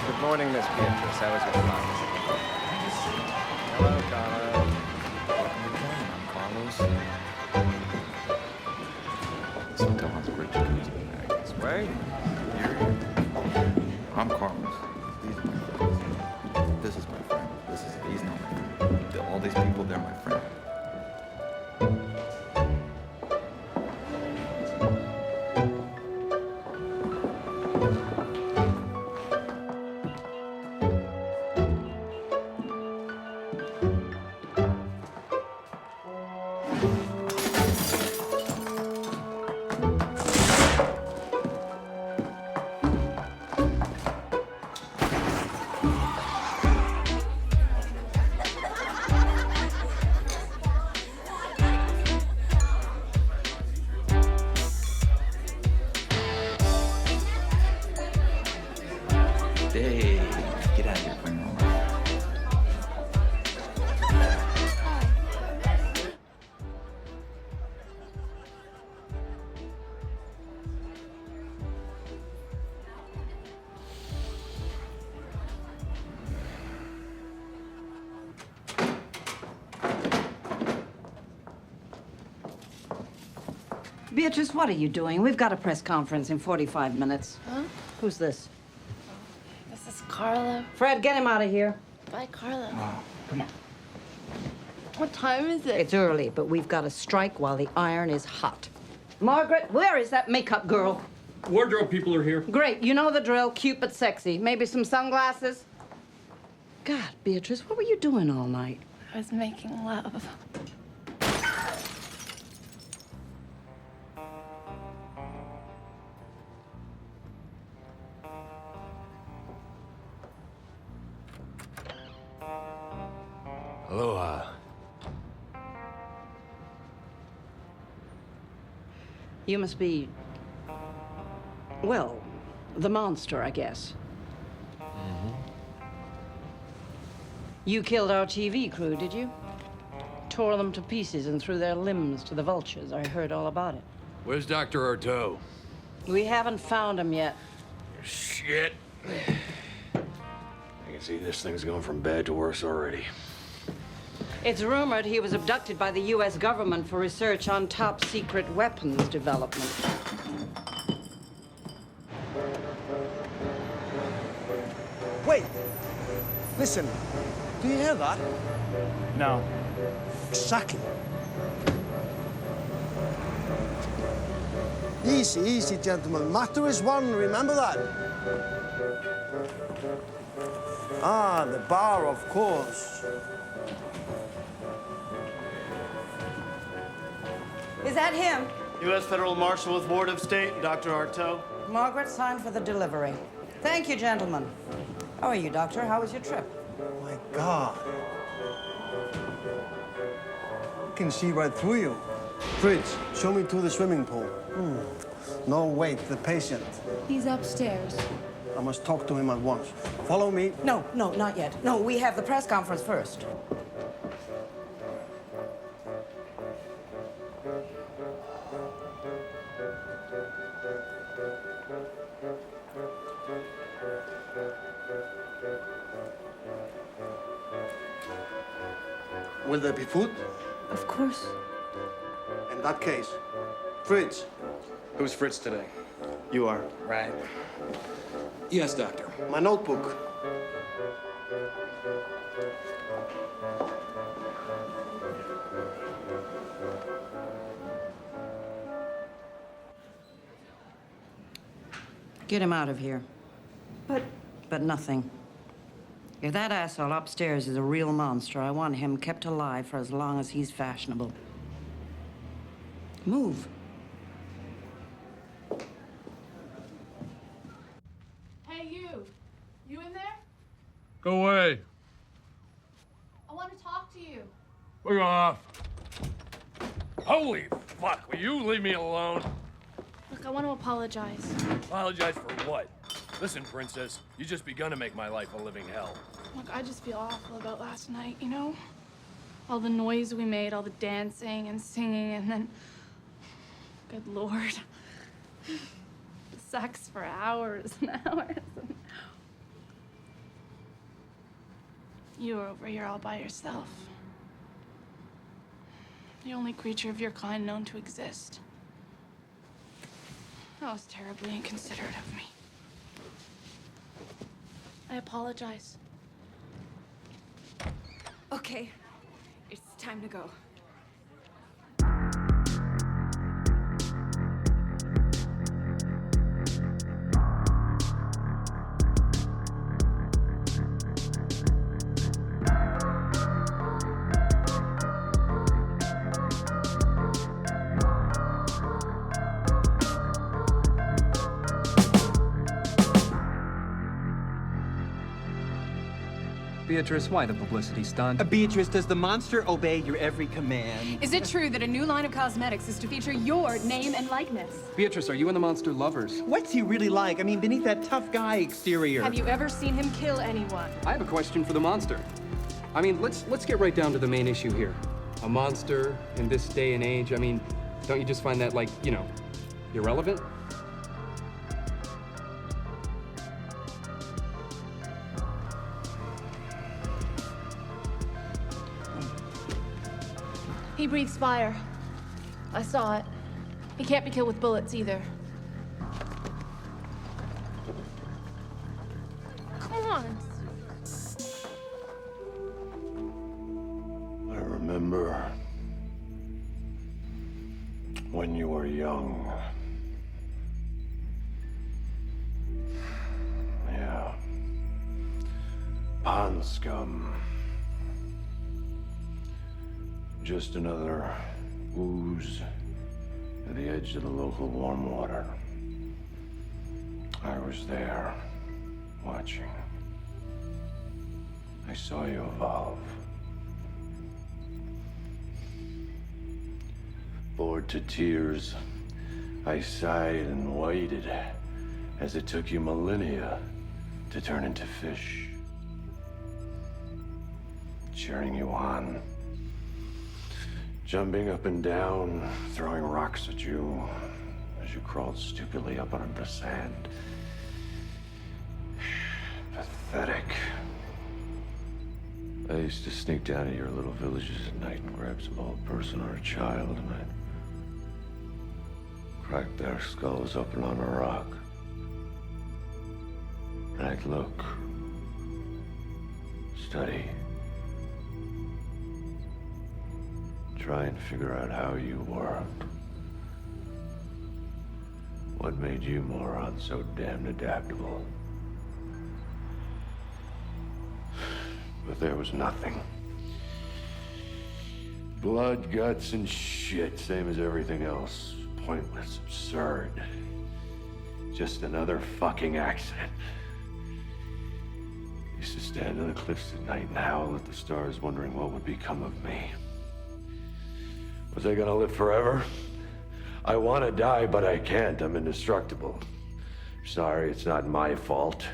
Good morning, Miss Beatrice. How was your class? Hello, Carlo. Welcome to town. I'm Carlos. This hotel has a great jacuzzi. This way. Here. I'm Carlos. These are my friends. This is my friend. He's not my friend. All these people, they're my friend. Hey, get out of here, playing around. Beatrice, what are you doing? We've got a press conference in 45 minutes. Huh? Who's this? This is Carlo. Fred, get him out of here. Bye, Carlo. Oh, come on. What time is it? It's early, but we've got to strike while the iron is hot. Margaret, where is that makeup girl? Wardrobe people are here. Great, you know the drill. Cute but sexy. Maybe some sunglasses? God, Beatrice, what were you doing all night? I was making love. Aloha. You must be, well, the monster, I guess. You killed our TV crew, did you? Tore them to pieces and threw their limbs to the vultures. I heard all about it. Where's Dr. Artaud? We haven't found him yet. Shit. I can see this thing's going from bad to worse already. It's rumored he was abducted by the U.S. government for research on top-secret weapons development. Wait! Listen, do you hear that? No. Exactly. Easy, easy, gentlemen. Matter is one, remember that? Ah, the bar, of course. Is that him? U.S. Federal Marshal with Ward of State, Dr. Artaud. Margaret signed for the delivery. Thank you, gentlemen. How are you, Doctor? How was your trip? My God. I can see right through you. Fritz, show me to the swimming pool. No, wait, the patient. He's upstairs. I must talk to him at once. Follow me. No, not yet. No, we have the press conference first. Will there be food? Of course. In that case, Fritz. Who's Fritz today? You are. Right. Yes, Doctor. My notebook. Get him out of here. But nothing. If that asshole upstairs is a real monster, I want him kept alive for as long as he's fashionable. Move. Hey, you. You in there? Go away. I want to talk to you. We're off. Holy fuck, will you leave me alone? Look, I want to apologize. Apologize for what? Listen, Princess, you just begun to make my life a living hell. Look, I just feel awful about last night, you know? All the noise we made, all the dancing and singing, and then... Good Lord. Sex for hours and hours. You were over here all by yourself. The only creature of your kind known to exist. That was terribly inconsiderate of me. I apologize. Okay, it's time to go. Beatrice, why the publicity stunt? Beatrice, does the monster obey your every command? Is it true that a new line of cosmetics is to feature your name and likeness? Beatrice, are you and the monster lovers? What's he really like? I mean, beneath that tough guy exterior. Have you ever seen him kill anyone? I have a question for the monster. I mean, let's get right down to the main issue here. A monster in this day and age, I mean, don't you just find that, like, you know, irrelevant? He breathes fire. I saw it. He can't be killed with bullets either. Come on. I remember when you were young. Yeah. Ponds scum. Just another ooze at the edge of the local warm water. I was there, watching. I saw you evolve. Bored to tears, I sighed and waited as it took you millennia to turn into fish. Cheering you on. Jumping up and down, throwing rocks at you as you crawled stupidly up under the sand. Pathetic. I used to sneak down to your little villages at night and grab some old person or a child, and I'd crack their skulls open on a rock. And I'd look, study, try and figure out how you worked. What made you morons so damned adaptable? But there was nothing. Blood, guts, and shit, same as everything else. Pointless, absurd. Just another fucking accident. Used to stand on the cliffs at night and howl at the stars, wondering what would become of me. Was I gonna live forever? I want to die, but I can't. I'm indestructible. Sorry, it's not my fault.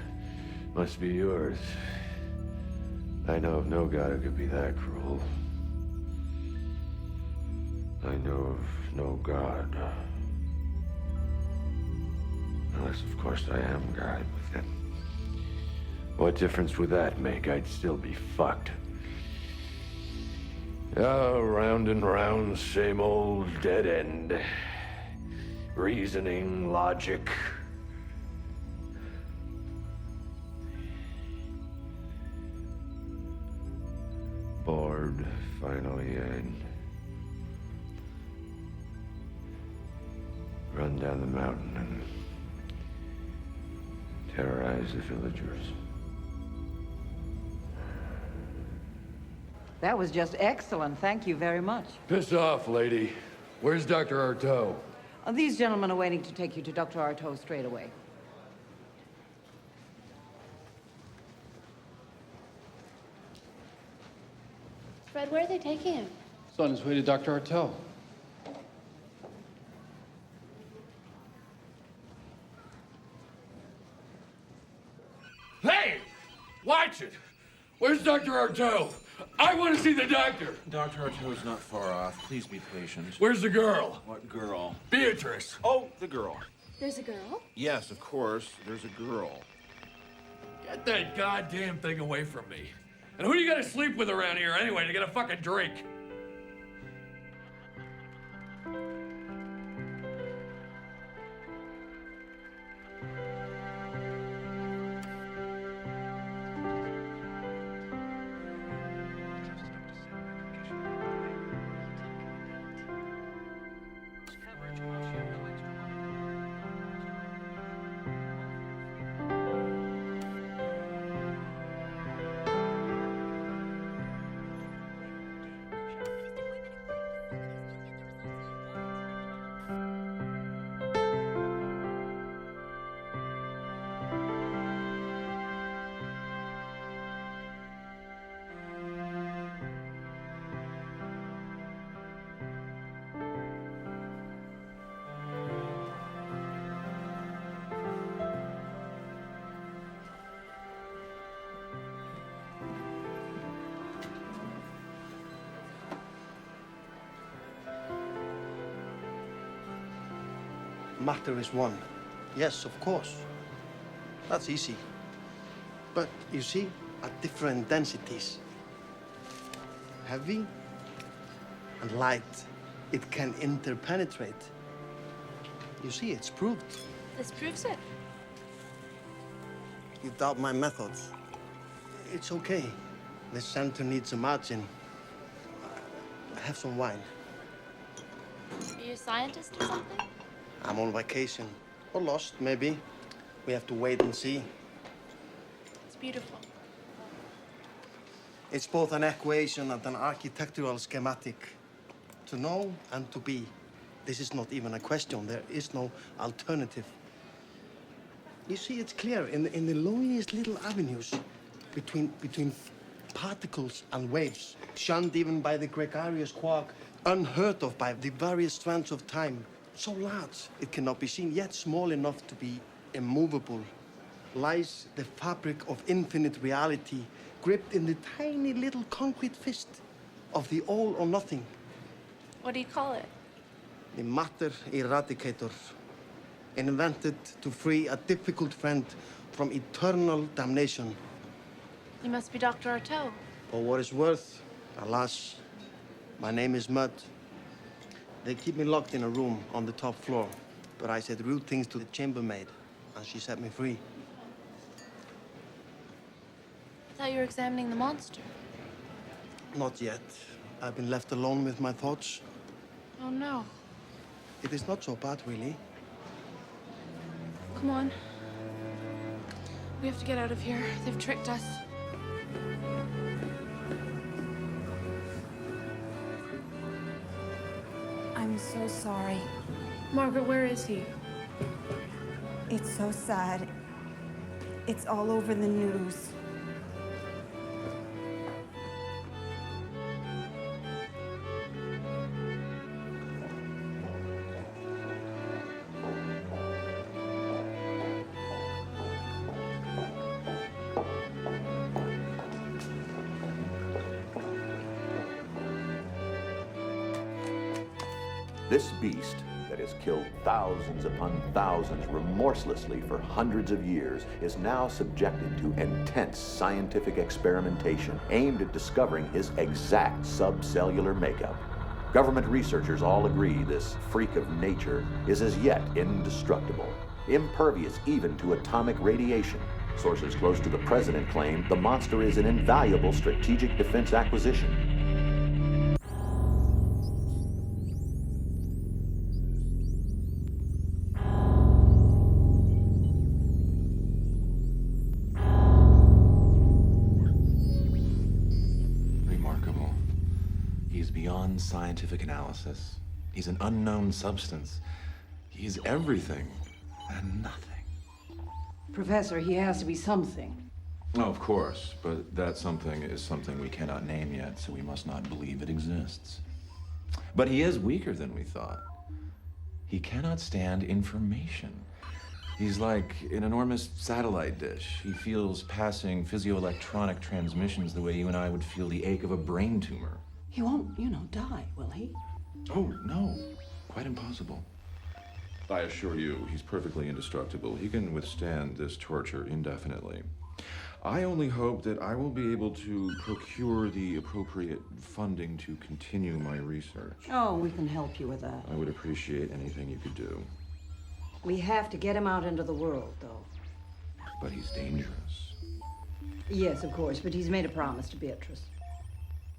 Must be yours. I know of no god who could be that cruel. I know of no god. Unless, of course, I am God. But then, what difference would that make? I'd still be fucked. Oh, round and round, same old dead end. Reasoning, logic. Bored, finally, I'd run down the mountain and terrorize the villagers. That was just excellent. Thank you very much. Piss off, lady. Where's Dr. Artaud? These gentlemen are waiting to take you to Dr. Artaud straight away. Fred, where are they taking him? He's on his way to Dr. Artaud. Hey! Watch it! Where's Dr. Artaud? I want to see the doctor! Dr. Artaud is not far off. Please be patient. Where's the girl? What girl? Beatrice. Oh, the girl. There's a girl? Yes, of course. There's a girl. Get that goddamn thing away from me. And who do you gotta sleep with around here anyway to get a fucking drink? Matter is one. Yes, of course. That's easy. But you see, at different densities. Heavy and light, it can interpenetrate. You see, it's proved. This proves it. You doubt my methods. It's okay. The center needs a margin. Have some wine. Are you a scientist or something? I'm on vacation. Or lost, maybe. We have to wait and see. It's beautiful. It's both an equation and an architectural schematic. To know and to be. This is not even a question. There is no alternative. You see, it's clear in the loneliest little avenues between particles and waves, shunned even by the gregarious quark, unheard of by the various strands of time. So large it cannot be seen, yet small enough to be immovable, lies the fabric of infinite reality, gripped in the tiny little concrete fist of the all or nothing. What do you call it? The matter eradicator, invented to free a difficult friend from eternal damnation. You must be Dr. Artaud. For what it's worth, alas, my name is Mud. They keep me locked in a room on the top floor, but I said rude things to the chambermaid, and she set me free. I thought you were examining the monster. Not yet. I've been left alone with my thoughts. Oh, no. It is not so bad, really. Come on. We have to get out of here. They've tricked us. I'm so sorry. Margaret, where is he? It's so sad. It's all over the news. This beast that has killed thousands upon thousands remorselessly for hundreds of years is now subjected to intense scientific experimentation aimed at discovering his exact subcellular makeup. Government researchers all agree this freak of nature is as yet indestructible, impervious even to atomic radiation. Sources close to the president claim the monster is an invaluable strategic defense acquisition. Beyond scientific analysis. He's an unknown substance. He's everything and nothing. Professor, he has to be something. Oh, of course, but that something is something we cannot name yet, so we must not believe it exists. But he is weaker than we thought. He cannot stand information. He's like an enormous satellite dish. He feels passing physioelectronic transmissions the way you and I would feel the ache of a brain tumor. He won't, die, will he? Oh, no. Quite impossible. I assure you, he's perfectly indestructible. He can withstand this torture indefinitely. I only hope that I will be able to procure the appropriate funding to continue my research. Oh, we can help you with that. I would appreciate anything you could do. We have to get him out into the world, though. But he's dangerous. Yes, of course, but he's made a promise to Beatrice.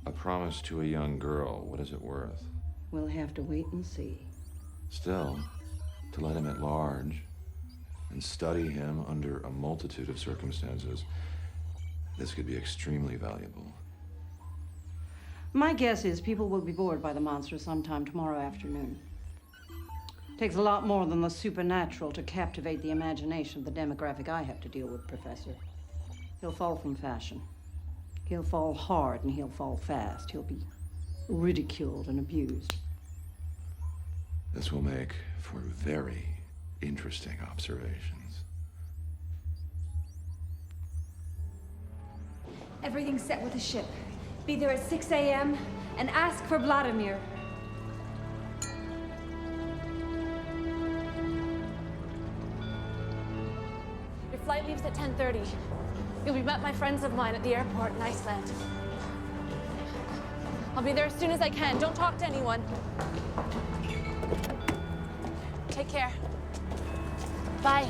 A promise to a young girl, what is it worth? We'll have to wait and see. Still, to let him at large and study him under a multitude of circumstances, this could be extremely valuable. My guess is people will be bored by the monster sometime tomorrow afternoon. Takes a lot more than the supernatural to captivate the imagination of the demographic I have to deal with, Professor. He'll fall from fashion. He'll fall hard and he'll fall fast. He'll be ridiculed and abused. This will make for very interesting observations. Everything's set with the ship. Be there at 6 a.m. and ask for Vladimir. Your flight leaves at 10:30. You'll be met by friends of mine at the airport in Iceland. I'll be there as soon as I can. Don't talk to anyone. Take care. Bye.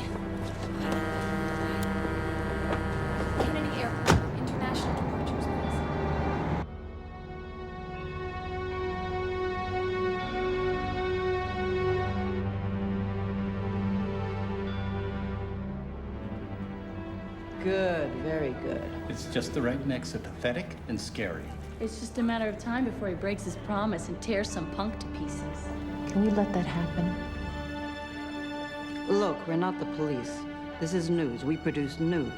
Kennedy Airport, international departures, please. Good, very Very good. It's just the right mix of pathetic and scary. It's just a matter of time before he breaks his promise and tears some punk to pieces. Can we let that happen? Look, we're not the police. This is news. We produce news.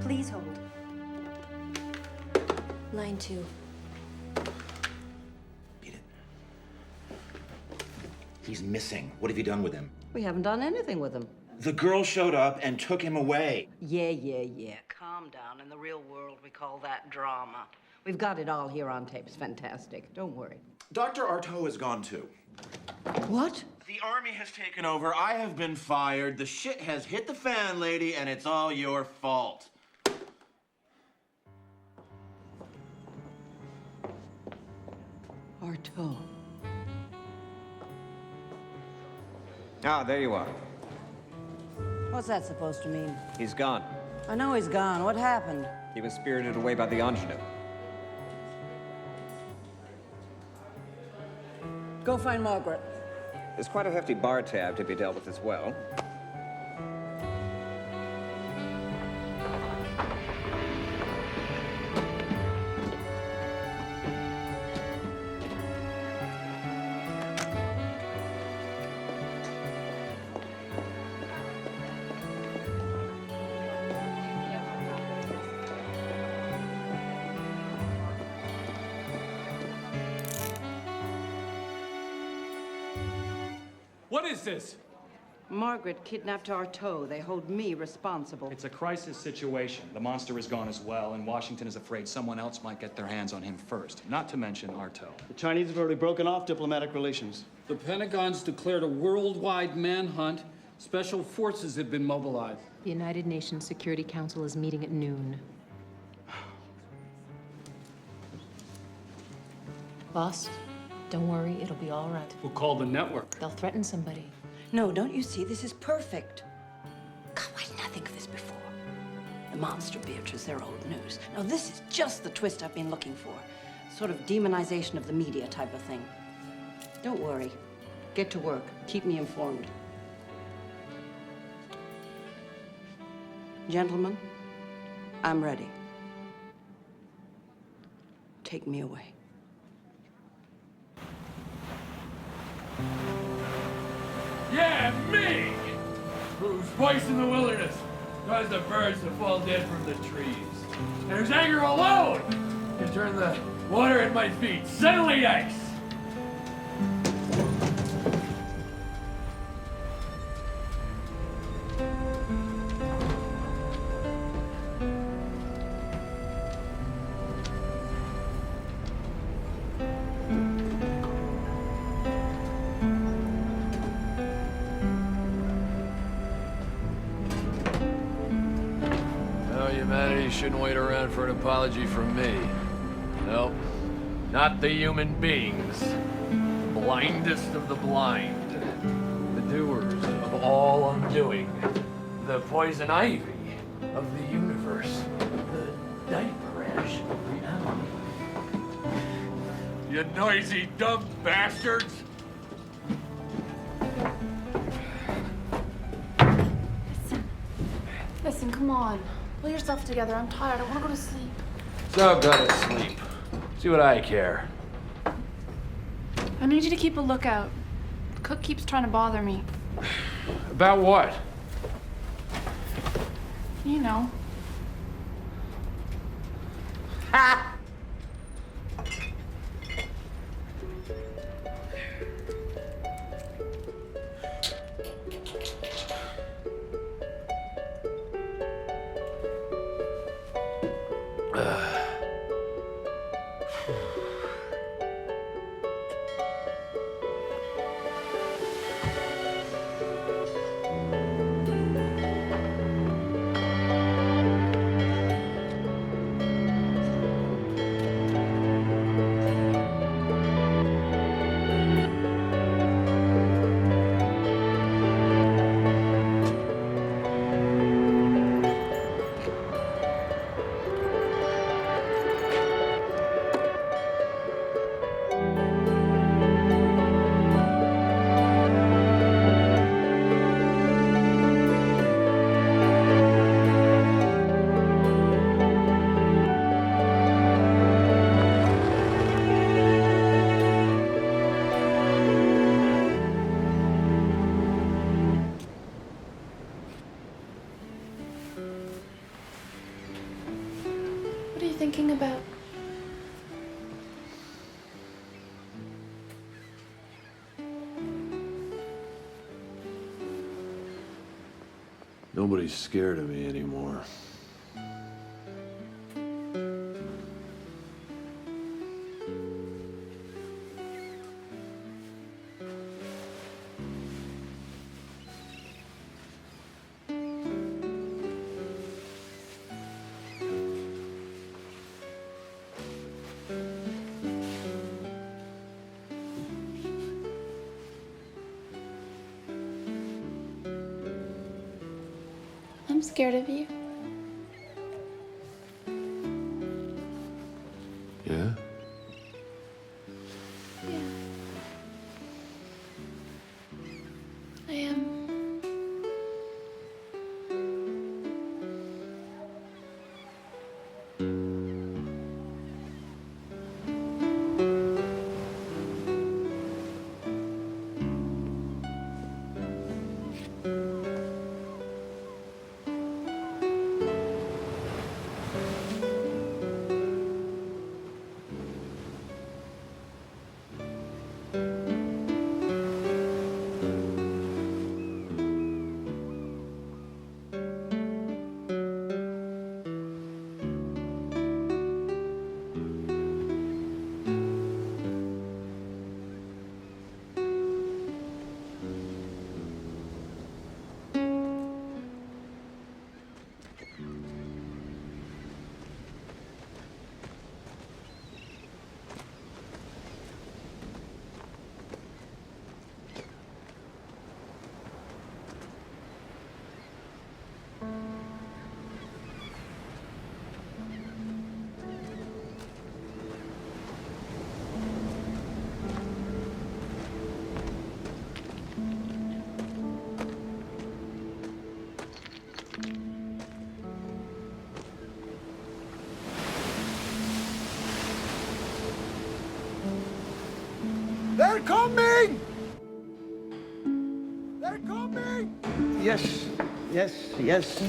Please hold. Line 2. He's missing. What have you done with him? We haven't done anything with him. The girl showed up and took him away. Yeah. Calm down. In the real world, we call that drama. We've got it all here on tape. It's fantastic. Don't worry. Dr. Artaud is gone too. What? The army has taken over. I have been fired. The shit has hit the fan, lady, and it's all your fault. Artaud. Ah, there you are. What's that supposed to mean? He's gone. I know he's gone. What happened? He was spirited away by the ingenue. Go find Margaret. There's quite a hefty bar tab to be dealt with as well. What is this? Margaret kidnapped Artaud. They hold me responsible. It's a crisis situation. The monster is gone as well, and Washington is afraid someone else might get their hands on him first, not to mention Artaud. The Chinese have already broken off diplomatic relations. The Pentagon's declared a worldwide manhunt. Special forces have been mobilized. The United Nations Security Council is meeting at noon. Boss, don't worry, it'll be all right. We'll call the network. They'll threaten somebody. No, don't you see? This is perfect. God, why didn't I think of this before? The monster Beatrice, they're old news. Now, this is just the twist I've been looking for. Sort of demonization of the media type of thing. Don't worry. Get to work. Keep me informed. Gentlemen, I'm ready. Take me away. Yeah, me! Whose voice in the wilderness caused the birds to fall dead from the trees. And whose anger alone can turn the water at my feet suddenly ice. Humanity shouldn't wait around for an apology from me. Nope, not the human beings. Blindest of the blind. The doers of all undoing. The poison ivy of the universe. The diaper rash of reality. You noisy, dumb bastards! Listen, come on. Pull yourself together. I'm tired. I want to go to sleep. So go to sleep. See what I care. I need you to keep a lookout. The cook keeps trying to bother me. About what? You know. Ha! Nobody's scared of me anymore. I'm scared of you. Yeah? Yeah. I am. They're coming! They're coming! Yes, yes, yes.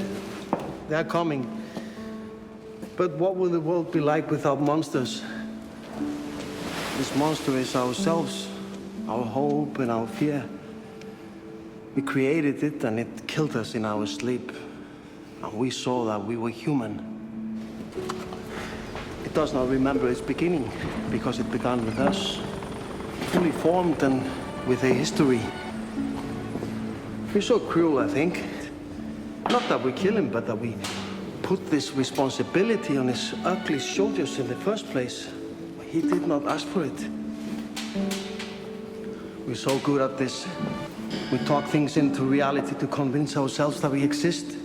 They're coming. But what will the world be like without monsters? This monster is ourselves, our hope and our fear. We created it and it killed us in our sleep. And we saw that we were human. It does not remember its beginning because it began with us. Fully formed and with a history. We're so cruel, I think. Not that we kill him, but that we put this responsibility on his ugly shoulders in the first place. He did not ask for it. We're so good at this. We talk things into reality to convince ourselves that we exist.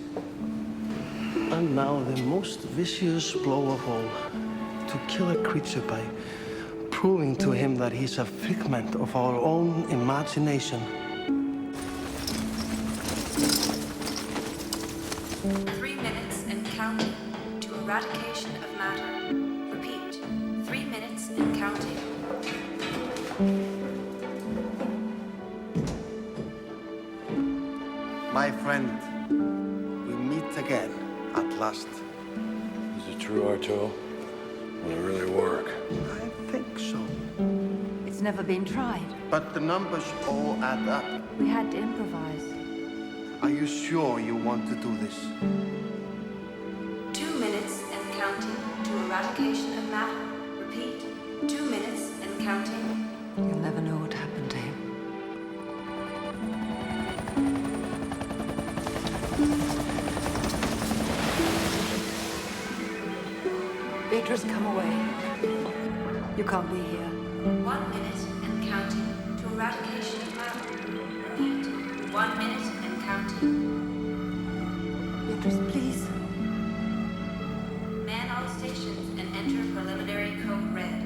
And now the most vicious blow of all, to kill a creature by proving to him that he's a figment of our own imagination. 3 minutes and counting to eradication of matter. Repeat, 3 minutes and counting. My friend, we meet again at last. Is it true, Arto? Will it really work? I think so. It's never been tried. But the numbers all add up. We had to improvise. Are you sure you want to do this? 2 minutes and counting to eradication of matter. Repeat, 2 minutes and counting. You'll never know what happened to him. Beatrice, come away. You can't be here. 1 minute and counting to eradication of matter. Repeat, 1 minute and counting. Beatrice, please. Man all stations and enter preliminary code red.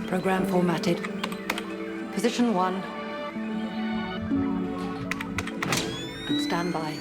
Program formatted. Position 1. And stand by.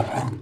Ugh.